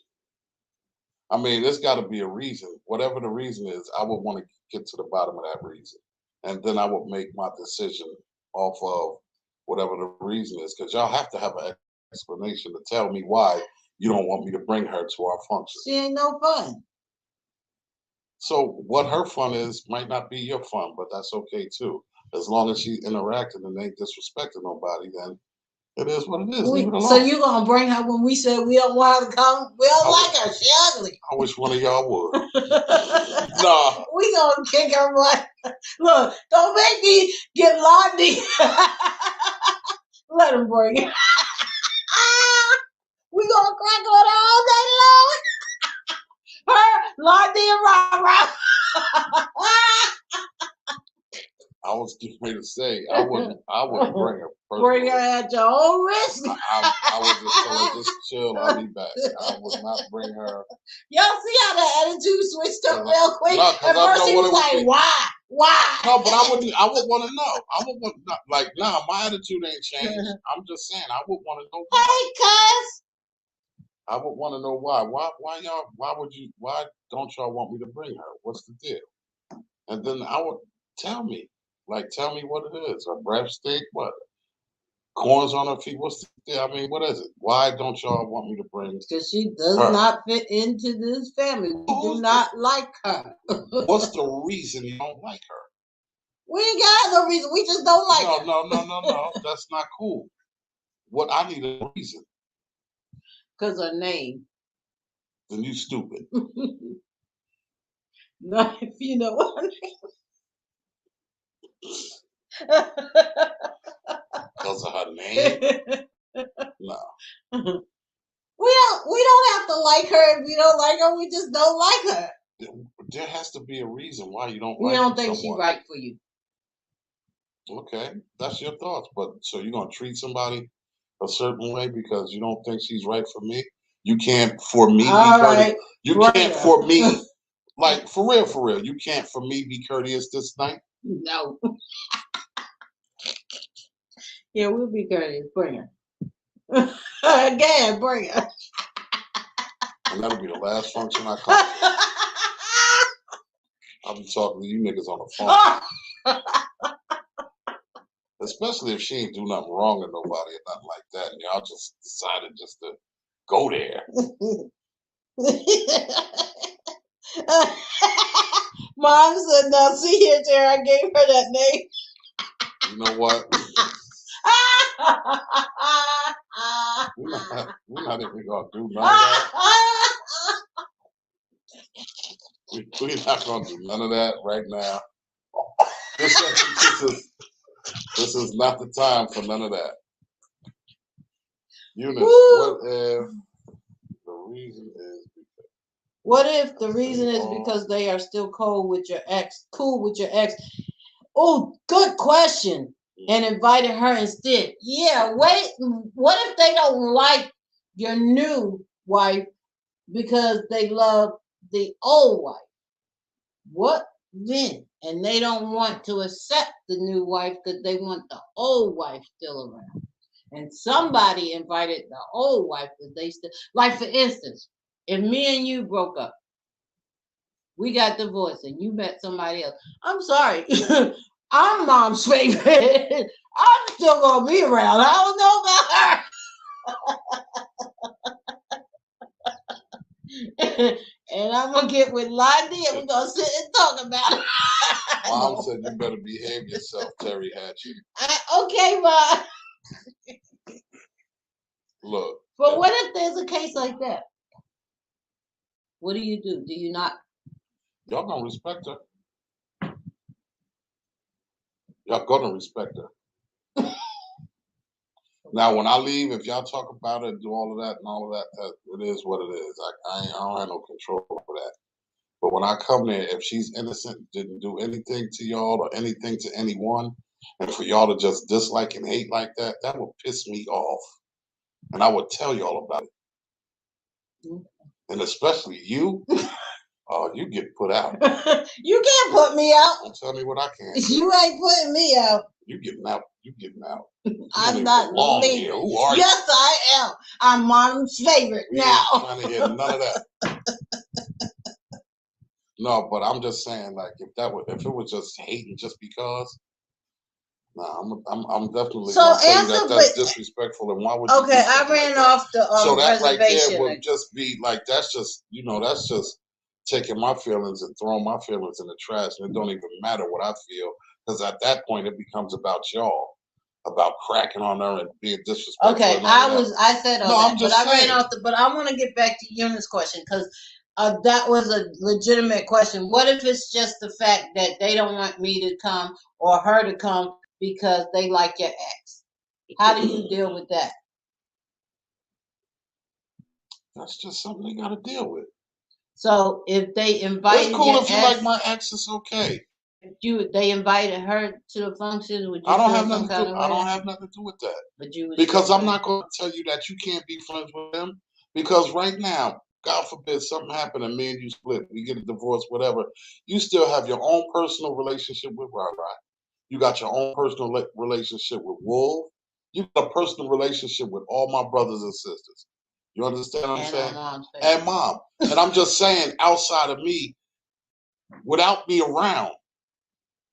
I mean, there's got to be a reason. Whatever the reason is, I would want to get to the bottom of that reason, and then I would make my decision off of whatever the reason is. Because y'all have to have an explanation to tell me why you don't want me to bring her to our function. She ain't no fun. So what her fun is might not be your fun, but that's okay too. As long as she's interacting and ain't disrespecting nobody, then it is what it is. Leave it alone. So you gonna bring her when we said we don't want her to come? We don't like her. She ugly. I wish one of y'all would. Nah. We gonna kick her butt. Look, don't make me get Lonnie. Let him bring it. We gonna crack on her all day long. Her, Lonnie, and Rara. I was getting ready to say I wouldn't bring her. Bring her at your own risk. I would just tell her just chill. I'll be back. I would not bring her. Y'all see how the attitude switched up real quick? No, At first he was like, "Why? Why?" No, but I would want to know. I would want like, nah, my attitude ain't changed. I'm just saying, I would want to know. Hey, cuz. I would want to know why. Why y'all? Why don't y'all want me to bring her? What's the deal? And then I would tell me. Like, tell me what it is. A breast steak? What? Corns on her feet? What's the deal? I mean, what is it? Why don't y'all want me to bring Because she does her? not fit into this family. We do not like her. What's the reason you don't like her? We ain't got no reason. We just don't like her. No. That's not cool. What I need a reason. Because her name. Then you stupid. No, if you know what I mean. Because of her name? No. We don't have to like her if we don't like her. We just don't like her. There has to be a reason why you don't We like don't think someone. she's right for you. Okay, that's your thoughts. But so you're gonna treat somebody a certain way because you don't think she's right for me? You can't for me All be right. courteous. You can't for me, like for real. You can't for me be courteous this night? No. Yeah, we'll be courteous. Bring her. Again, bring her. And that'll be the last function I come. I'll be talking to you niggas on the phone. Especially if she ain't do nothing wrong to nobody or nothing like that. And y'all just decided just to go there. Mom said, now see here, Terri, I gave her that name. You know what? We're not even going to do none of that. We're not going to do none of that right now. This is not the time for none of that. Eunice, what if the reason is What if the reason is because they are still cool with your ex? Oh, good question. And invited her instead. Yeah, wait. What if they don't like your new wife because they love the old wife? What then? And they don't want to accept the new wife because they want the old wife still around. And somebody invited the old wife because they still, like for instance, if me and you broke up, we got divorced, and you met somebody else. I'm sorry, I'm mom's favorite. I'm still gonna be around. I don't know about her. And I'm gonna get with Lonnie and we're gonna sit and talk about it. Mom said you better behave yourself, Terri Hatchett. Okay, Ma. Look. But what if there's a case like that? What do you do? Do you not? Y'all gonna respect her. Y'all gonna respect her. Now, when I leave, if y'all talk about it, do all of that and all of that, it is what it is. I don't have no control over that. But when I come there, if she's innocent, didn't do anything to y'all or anything to anyone, and for y'all to just dislike and hate like that, that would piss me off. And I would tell y'all about it. Mm-hmm. And especially you, you get put out. You can't put me out. Don't tell me what I can't do. You ain't putting me out. You getting out. You getting out. I'm not leaving. Here. Who are you? Yes, I am. I'm mom's favorite now. Ain't trying to hear none of that. No, but I'm just saying, like, if it was just hating just because, I'm definitely gonna tell you that's disrespectful. And why would you? Okay, I ran off the so that right reservation. there would just be like that's just that's just taking my feelings and throwing my feelings in the trash, and it don't even matter what I feel, because at that point it becomes about y'all, about cracking on her and being disrespectful. Okay, I said all that, but I ran off but I want to get back to Eunice's question because that was a legitimate question. What if it's just the fact that they don't want me to come or her to come because they like your ex? How do you deal with that? That's just something they got to deal with. So if they invited, it's cool if you like my ex. It's okay. They invited her to the function. Would you I don't feel have nothing some to do. kind of I way? don't have nothing to do with that. But you because I'm not going to tell you that you can't be friends with them. Because right now, God forbid something happened and me and you split, we get a divorce, whatever. You still have your own personal relationship with Rara. You got your own personal relationship with Wolf. You got a personal relationship with all my brothers and sisters. You understand what I'm saying? And mom. And I'm just saying, outside of me, without me around,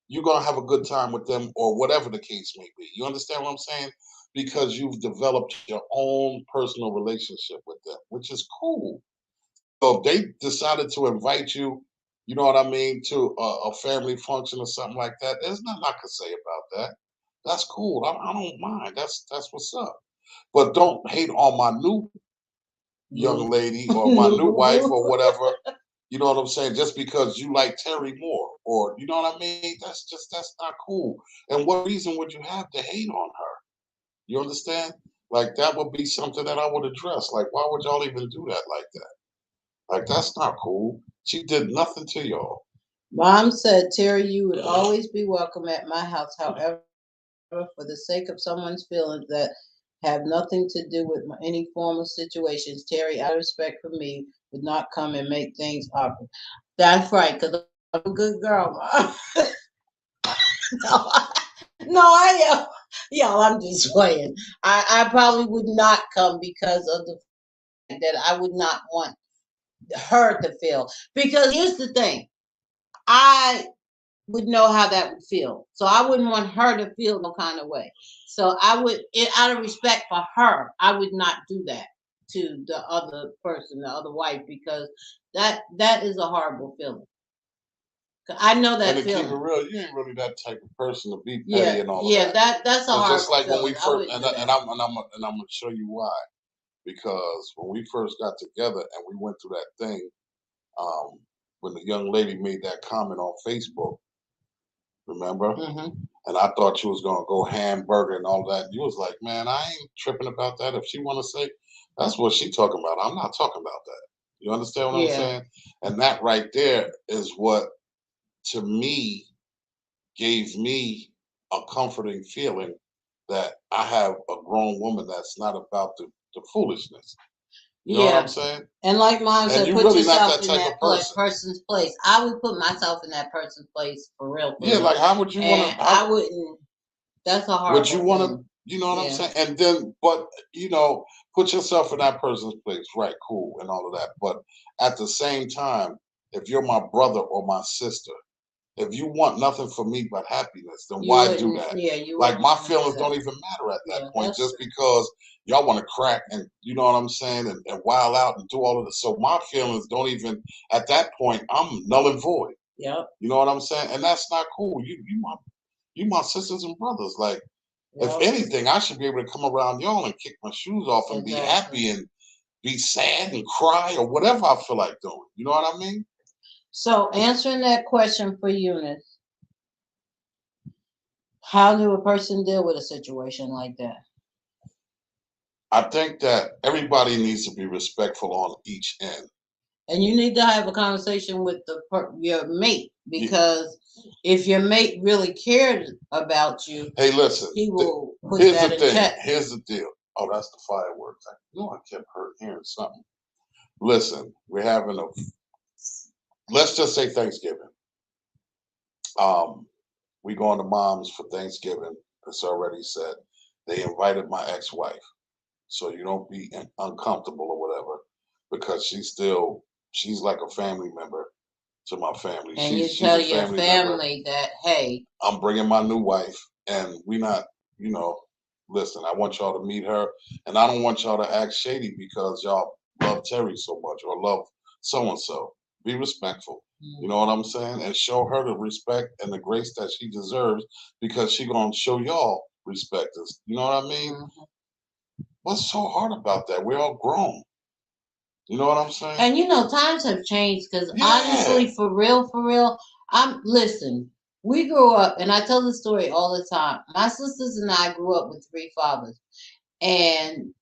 you're going to have a good time with them or whatever the case may be. You understand what I'm saying? Because you've developed your own personal relationship with them, which is cool. So if they decided to invite you, you know what I mean, to a family function or something like that, there's nothing I can say about that. That's cool. I don't mind. That's what's up. But don't hate on my new young lady or my new wife or whatever. You know what I'm saying? Just because you like Terri more, or you know what I mean? That's not cool. And what reason would you have to hate on her? You understand? Like that would be something that I would address. Like, why would y'all even do that like that? Like that's not cool. She did nothing to y'all. Mom said, Terri, you would always be welcome at my house. However, for the sake of someone's feelings that have nothing to do with any formal situations, Terri, out of respect for me, would not come and make things awkward. That's right, because I'm a good girl, Mom. No, I am. Y'all, I'm just playing. I probably would not come because of the fact that I would not want her to feel. Because here's the thing. I would know how that would feel. So I wouldn't want her to feel no kind of way. So I would, out of respect for her, I would not do that to the other person, the other wife, because that is a horrible feeling. I know that and to feeling. keep it real, you ain't really that type of person to be petty and all of that. Yeah, that's a horrible just like feeling. When we first, and I'm gonna show you why. Because when we first got together and we went through that thing, when the young lady made that comment on Facebook, remember? Mm-hmm. And I thought you was gonna go hamburger and all that. You was like, man, I ain't tripping about that. If she wanna say, that's what she talking about. I'm not talking about that. You understand what I'm Yeah. saying? And that right there is what, to me, gave me a comforting feeling that I have a grown woman that's not about the foolishness. You know what I'm Yeah. saying? And like mom And said, you put really not yourself that in type of that person. person's place. I would put myself in that person's place for real, for Yeah, real. like how would you want And to? I wouldn't. That's a Would you horrible want to? thing. You know what I'm Yeah. saying? And then, but put yourself in that person's place, right? Cool, and all of that. But at the same time, if you're my brother or my sister, if you want nothing for me but happiness, then You why do wouldn't. that? Yeah, you Like wouldn't my want to do feelings that. don't even matter at that Yeah, point, that's just true. because y'all want to crack and you know what I'm saying, and wild out and do all of this. So my feelings don't even at that point. I'm null and void. Yep. You know what I'm saying? And that's not cool. You my sisters and brothers. Like if Yep. anything, I should be able to come around y'all and kick my shoes off and be Exactly. happy and be sad and cry or whatever I feel like doing. You know what I mean? So answering that question for Eunice, how do a person deal with a situation like that? I think that everybody needs to be respectful on each end. And you need to have a conversation with your mate, because if your mate really cared about you, Hey, listen. he will put Here's the that in thing. check. Here's the deal. Oh, that's the fireworks. I kept hearing something. Listen, we're having a. Let's just say Thanksgiving. Um, we going to mom's for Thanksgiving. It's already said. They invited my ex-wife, so you don't be uncomfortable or whatever, because she's like a family member to my family. And you She's tell a your family member. family that, hey, I'm bringing my new wife, and we not, you know, listen, I want y'all to meet her, and I don't want y'all to act shady because y'all love Terri so much or love so and so. Be respectful. You know what I'm saying? And show her the respect and the grace that she deserves, because she gonna show y'all respect. You know what I mean? mm-hmm. What's so hard about that? We're all grown. You know what I'm saying? And times have changed, because Yeah. honestly, for real, listen, we grew up, and I tell the story all the time. My sisters and I grew up with three fathers. And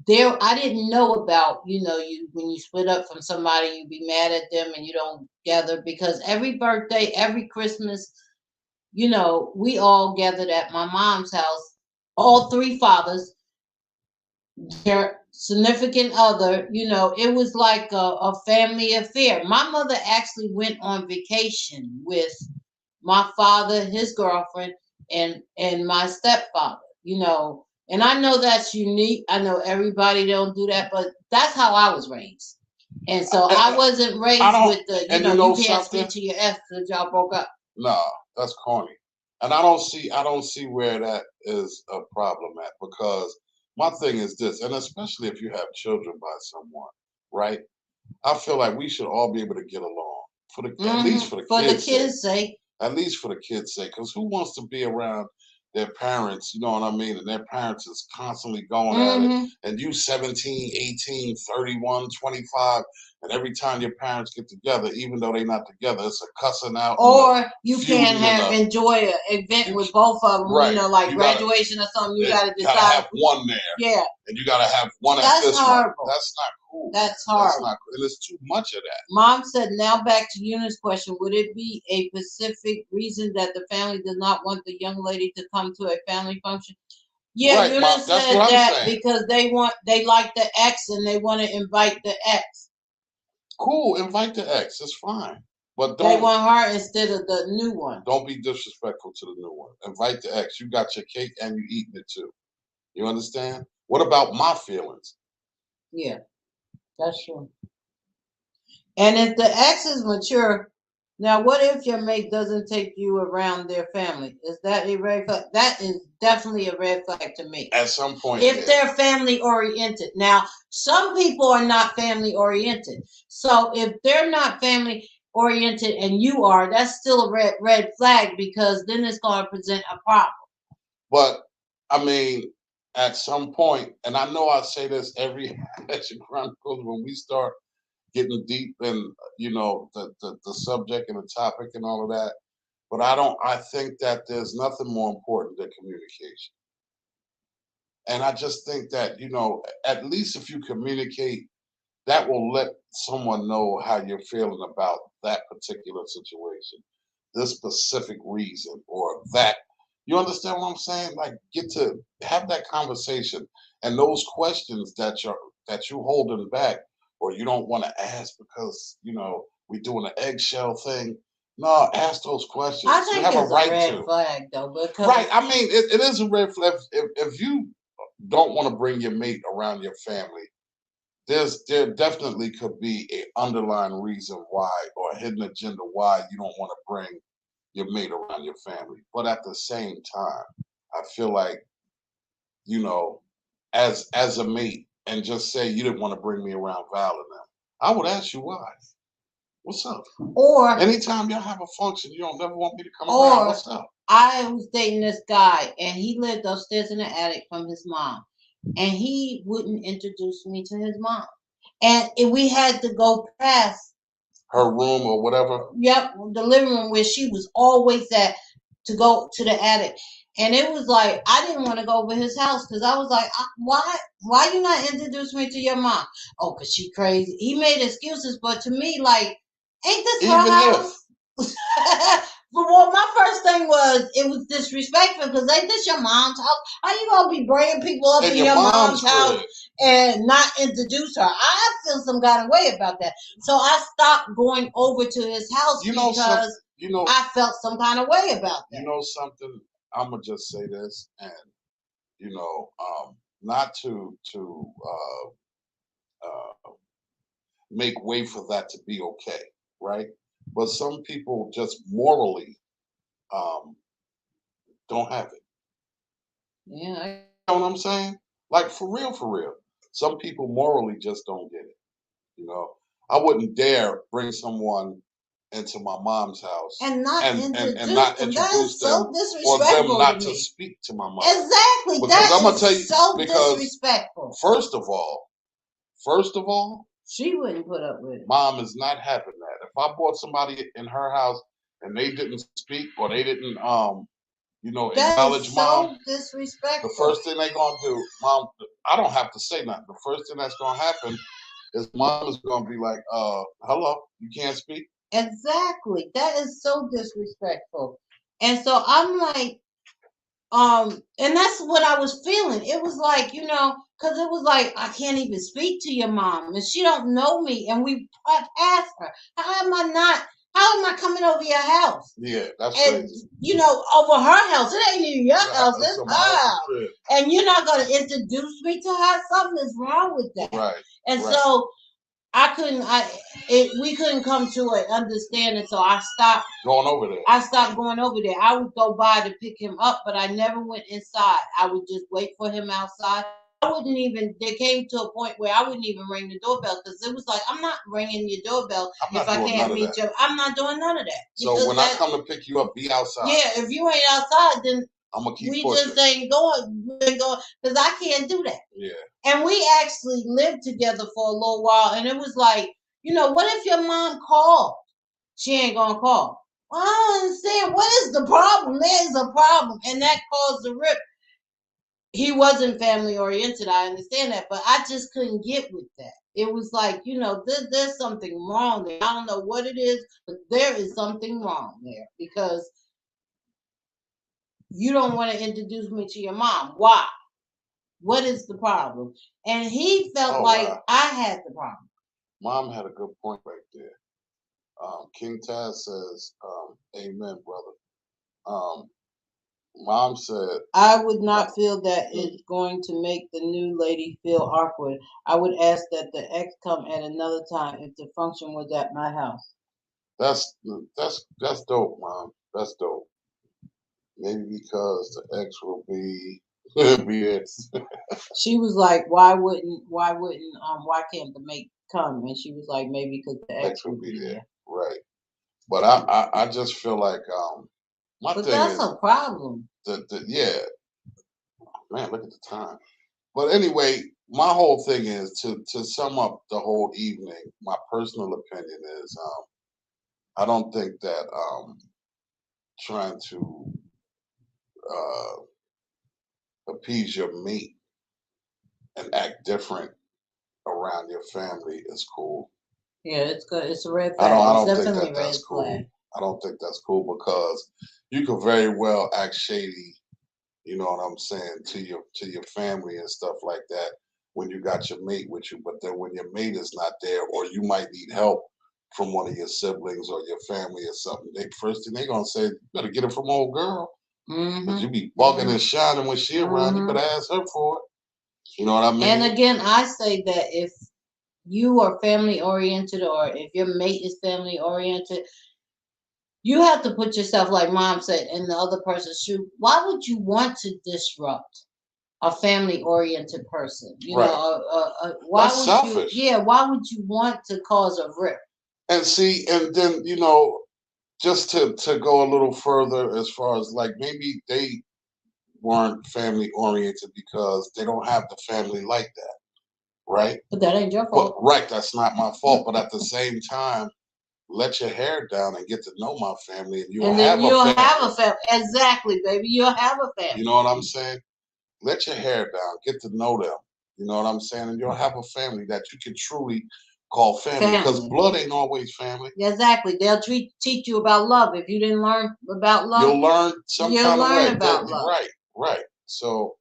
there, I didn't know about, you when you split up from somebody, you be mad at them and you don't gather, because every birthday, every Christmas, we all gathered at my mom's house, all three fathers, their significant other, it was like a family affair. My mother actually went on vacation with my father, his girlfriend, and my stepfather, and I know that's unique. I know everybody don't do that, but that's how I was raised. And so I wasn't I raised don't, with the, and you you know can't something? speak to your ex because y'all broke up. No, that's corny. And I don't see where that is a problem at, because my thing is this, and especially if you have children by someone, right? I feel like we should all be able to get along at least for the For the kids' sake. kids' sake. At least for the kids' sake, because who wants to be around their parents, you know what I mean? And their parents is constantly going at it. Mm-hmm. And you 17, 18, 31, 25, and every time your parents get together, even though they're not together, it's a cussing out and a Or you can't feuding and enjoy an event you, with both of them, right. like You graduation or something. You got to gotta decide. have one there. Yeah. And you gotta have one at That's this one. horrible. That's not cool. That's Man. That's horrible. not cool. And it's too much of that. Mom said, now back to Eunice's question, would it be a specific reason that the family does not want the young lady to come to a family function? Yeah, Right, Mom. Eunice That's said what I'm that saying. because they like the ex and they want to invite the ex. Cool, invite the ex. It's fine. But They don't want her instead of the new one. Don't be disrespectful to the new one. Invite the ex. You got your cake and you eating it too. You understand? What about my feelings? Yeah, that's true. And if the ex is mature, now what if your mate doesn't take you around their family? Is that a red flag? That is definitely a red flag to me. At some point, If yeah. they're family oriented. Now, some people are not family oriented. So if they're not family oriented and you are, that's still a red flag, because then it's going to present a problem. But I mean, at some point, and I know I say this every Hatchett Chronicles when we start getting deep in, the subject and the topic and all of that. But I think that there's nothing more important than communication. And I just think that, at least if you communicate that will let someone know how you're feeling about that particular situation, this specific reason, or that. You understand what I'm saying? Like, get to have that conversation, and those questions that you holding back, or you don't want to ask because we're doing an eggshell thing. No, ask those questions. I You think have a it's a right red to. flag though, because Right. I mean, it is a red flag if you don't want to bring your mate around your family. There definitely could be a underlying reason why, or a hidden agenda why you don't want to bring your mate around your family. But at the same time, I feel like, you know, as a mate, and just say you didn't want to bring me around Val and them, I would ask you why. What's up? or Anytime y'all have a function, you don't never want me to come around. or What's up? I was dating this guy and he lived upstairs in the attic from his mom, and he wouldn't introduce me to his mom, and we had to go past, Her room or whatever. yep, the living room where she was always at, to go to the attic. And it was like I didn't want to go over his house because I was like, why you not introduce me to your mom? Oh, because she crazy. He made excuses, but to me, like, ain't this her Even if house? But well, my first thing was it was disrespectful because ain't this your mom's house? How you gonna be bringing people up in in your your mom's mom's house crib, and not introduce her? I feel some kind of way about that. So I stopped going over to his house you know something. because I felt some kind of way about that. You know something. I'm gonna just say this, and not uh, make way for that to be okay, right? But some people just morally um, don't have it. Yeah, You know what I'm saying? Like, for real, for real. Some people morally just don't get it. You know, I wouldn't dare bring someone into my mom's house and not and introduce not them. That introduce is so them, or them disrespectful to not to me. speak to my mother. Exactly, Because that I'm gonna tell you, is so because disrespectful. first of all, She wouldn't put up with it. mom is not having that. If I brought somebody in her house and they didn't speak, or they didn't That acknowledge is mom, so the disrespectful. first thing they gonna do, mom, I don't have to say nothing. The first thing that's gonna happen is mom is gonna be like, hello, you can't speak. Exactly. That is so disrespectful. And so I'm like, and that's what I was feeling. It was like, because it was like I can't even speak to your mom, and she don't know me, and we passed her. How am I not? How am I coming over your house? Yeah, that's And crazy. over her house. It ain't even your house. That's It's somebody her else's house. crib. And you're not gonna introduce me to her. Something is wrong with that. Right. And Right. so we couldn't come to an understanding. So I stopped Going over there. I stopped going over there. I would go by to pick him up, but I never went inside. I would just wait for him outside. I wouldn't even, there came to a point where I wouldn't even ring the doorbell because it was like, I'm not ringing your doorbell if I can't meet you. I'm not doing none of that. So when I come to pick you up, be outside. Yeah, if you ain't outside, then I'm gonna keep we pushing. just ain't going, because I can't do that. Yeah. And we actually lived together for a little while, and it was like, what if your mom called? She ain't gonna call. Well, I don't understand. What is the problem? There's a problem, and that caused the rip. He wasn't family oriented. I understand that, but I just couldn't get with that. It was like, there's something wrong there. I don't know what it is, but there is something wrong there because you don't want to introduce me to your mom. Why? What is the problem? And he felt like I had the problem. Mom had a good point right there. King Taz says, amen, brother. Mom said, I would not feel that it's going to make the new lady feel awkward. I would ask that the ex come at another time if the function was at my house. That's dope, Mom. That's dope. Maybe because the ex will be BS. She was like, why can't the mate come? And she was like, maybe because the ex will be there. Right. But I just feel like my but thing that's is a problem. Yeah. Man, look at the time. But anyway, my whole thing is to sum up the whole evening. My personal opinion is I don't think that trying to appease your mate and act different around your family is cool. Yeah, it's good. It's a red I flag. It's don't think definitely that a red that's cool. flag. I don't think that's cool because you could very well act shady, you know what I'm saying, to your family and stuff like that when you got your mate with you. But then when your mate is not there, or you might need help from one of your siblings or your family or something, they first thing they gonna say, you better get it from old girl. Cause you be bugging and shining when she around, you better ask her for it. You know what I mean? And again, I say that if you are family oriented or if your mate is family oriented, you have to put yourself, like mom said, in the other person's shoe. Why would you want to disrupt a family oriented person? You Right. know, why That's would selfish. you? Yeah, why would you want to cause a rift? And see, and then you know, just to go a little further, as far as like maybe they weren't family oriented because they don't have the family like that, right? But that ain't your But fault. right, that's not my fault. But at the same time, let your hair down and get to know my family, and you'll And then have a you'll family. have a family. Exactly, baby. You'll have a family. You know what I'm saying? Let your hair down, get to know them. You know what I'm saying? And you'll have a family that you can truly call family because Family. blood ain't always family. Exactly. They'll teach you about love. If you didn't learn about love, You'll learn some you'll kind of learn way. about love. Right, right. So,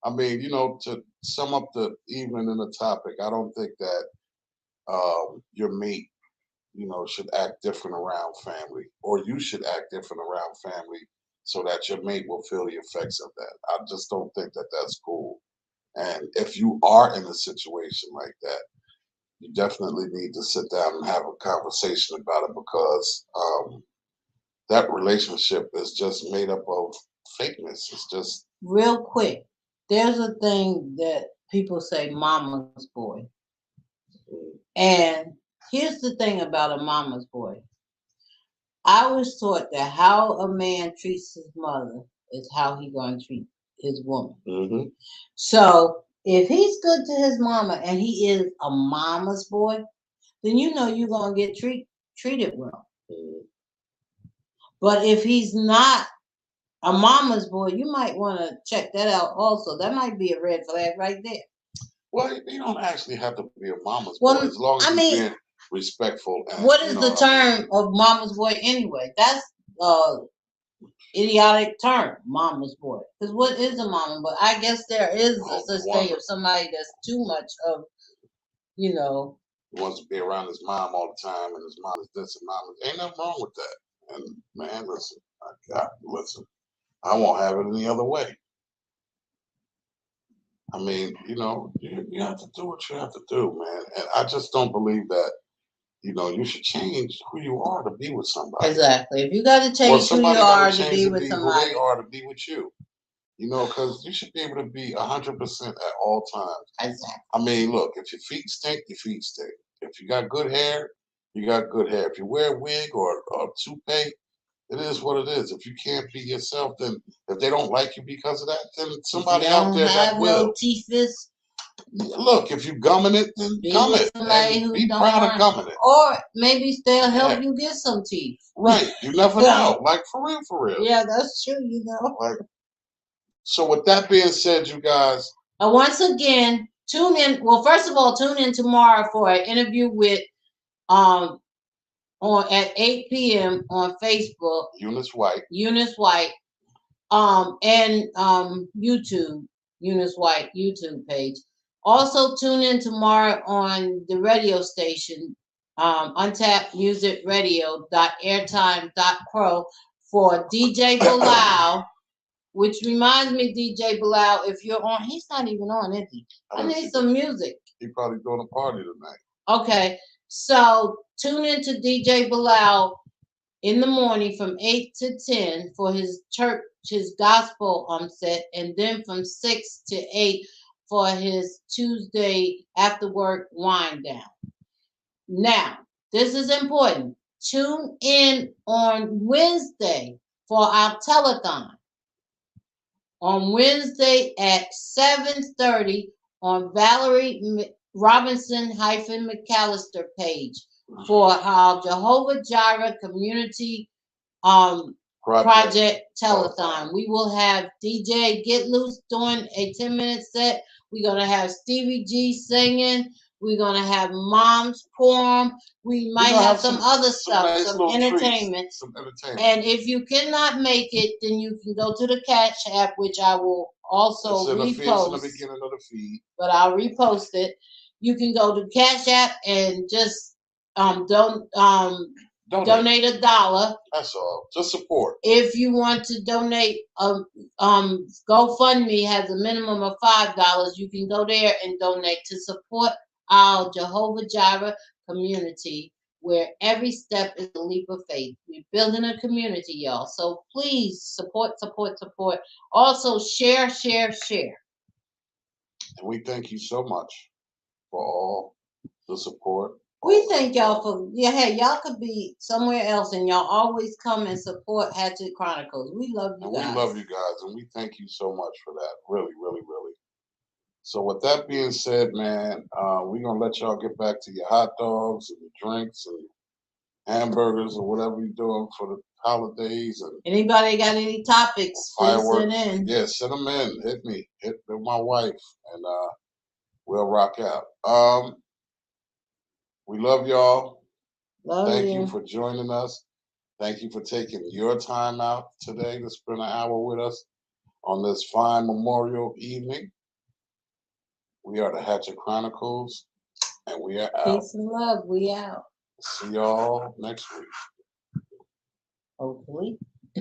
I mean, you know, to sum up the evening in the topic, I don't think that your mate, you know, should act different around family, or you should act different around family, so that your mate will feel the effects of that. I just don't think that that's cool. And if you are in a situation like that, you definitely need to sit down and have a conversation about it because that relationship is just made up of fakeness. It's just Real quick, there's a thing that people say, mama's boy. And here's the thing about a mama's boy. I was taught that how a man treats his mother is how he going to treat his woman. mm-hmm. So if he's good to his mama and he is a mama's boy, then you know you're going to get treated well. But if he's not a mama's boy, you might want to check that out also. That might be a red flag right there. Well, you don't actually have to be a mama's boy as long as you're being respectful. And, what is the term of mama's boy anyway? That's idiotic term, mama's boy. Because what is a mama boy? I guess there is a such thing of somebody that's too much of, you know. He wants to be around his mom all the time, and his mom is this and mom is. Ain't nothing wrong with that. And man, listen, I won't have it any other way. I mean, you know, you have to do what you have to do, man. And I just don't believe that, you know, you should change who you are to be with somebody. Exactly. If you got to change who you are to be with somebody, who they are to be with you. You know, because you should be able to be 100% at all times. Exactly. I mean, look, if your feet stink, your feet stink. If you got good hair, you got good hair. If you wear a wig or a toupee, it is what it is. If you can't be yourself, then if they don't like you because of that, then somebody out there that will. No teeth. Look, if you gumming it, then gum it. And be proud of gumming it. Or maybe they'll help you get some teeth. Right. You never know. Like, for real, for real. Yeah, that's true, you know. Like, so with that being said, you guys. Once again, tune in. Well, first of all, tune in tomorrow for an interview with on at 8 p.m. on Facebook. Eunice White. And YouTube, Eunice White YouTube page. Also tune in tomorrow on the radio station, untappedmusicradio.airtime.pro for DJ Bilal. Which reminds me, DJ Bilal, if you're on, he's not even on, is he? I need some music. He's probably doing a party tonight. Okay, so tune in to DJ Bilal in the morning from 8 to 10 for his church, his gospel set, and then from 6 to 8 for his Tuesday after work wind down. Now, this is important. Tune in on Wednesday for our telethon. On Wednesday at 7:30 on Valerie Robinson-McAllister page for our Jehovah Jireh Community Project Telethon. We will have DJ Get Loose doing a 10-minute set. We're going to have Stevie G singing. We're gonna have moms forum. We might gonna have have some some- other some stuff, nice some little treats. entertainment. Some entertainment. And if you cannot make it, then you can go to the Cash App, which I will also It's in the repost. beginning of the feed. But I'll repost it. You can go to Cash App and just donate $1. That's all. Just support. If you want to donate, GoFundMe has a minimum of $5. You can go there and donate to support our Jehovah Jireh community, where every step is a leap of faith. We're building a community, y'all. So please support, support, support. Also, share, share, share. And we thank you so much for all the support. We thank y'all for, hey, y'all could be somewhere else and y'all always come and support Hatchett Chronicles. We love you guys. We love you guys, and we thank you so much for that. Really, really, really. So with that being said, man, we're going to let y'all get back to your hot dogs and your drinks and hamburgers or whatever you're doing for the holidays. And anybody got any topics, please send in. Yeah, send them in. Hit me. Hit my wife, and we'll rock out. We love y'all. Thank you for joining us. Thank you for taking your time out today to spend an hour with us on this fine Memorial evening. We are the Hatchett Chronicles, and we are out. Peace and love. We out. See y'all next week. Hopefully.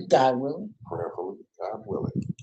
God willing. Prayerfully. God willing.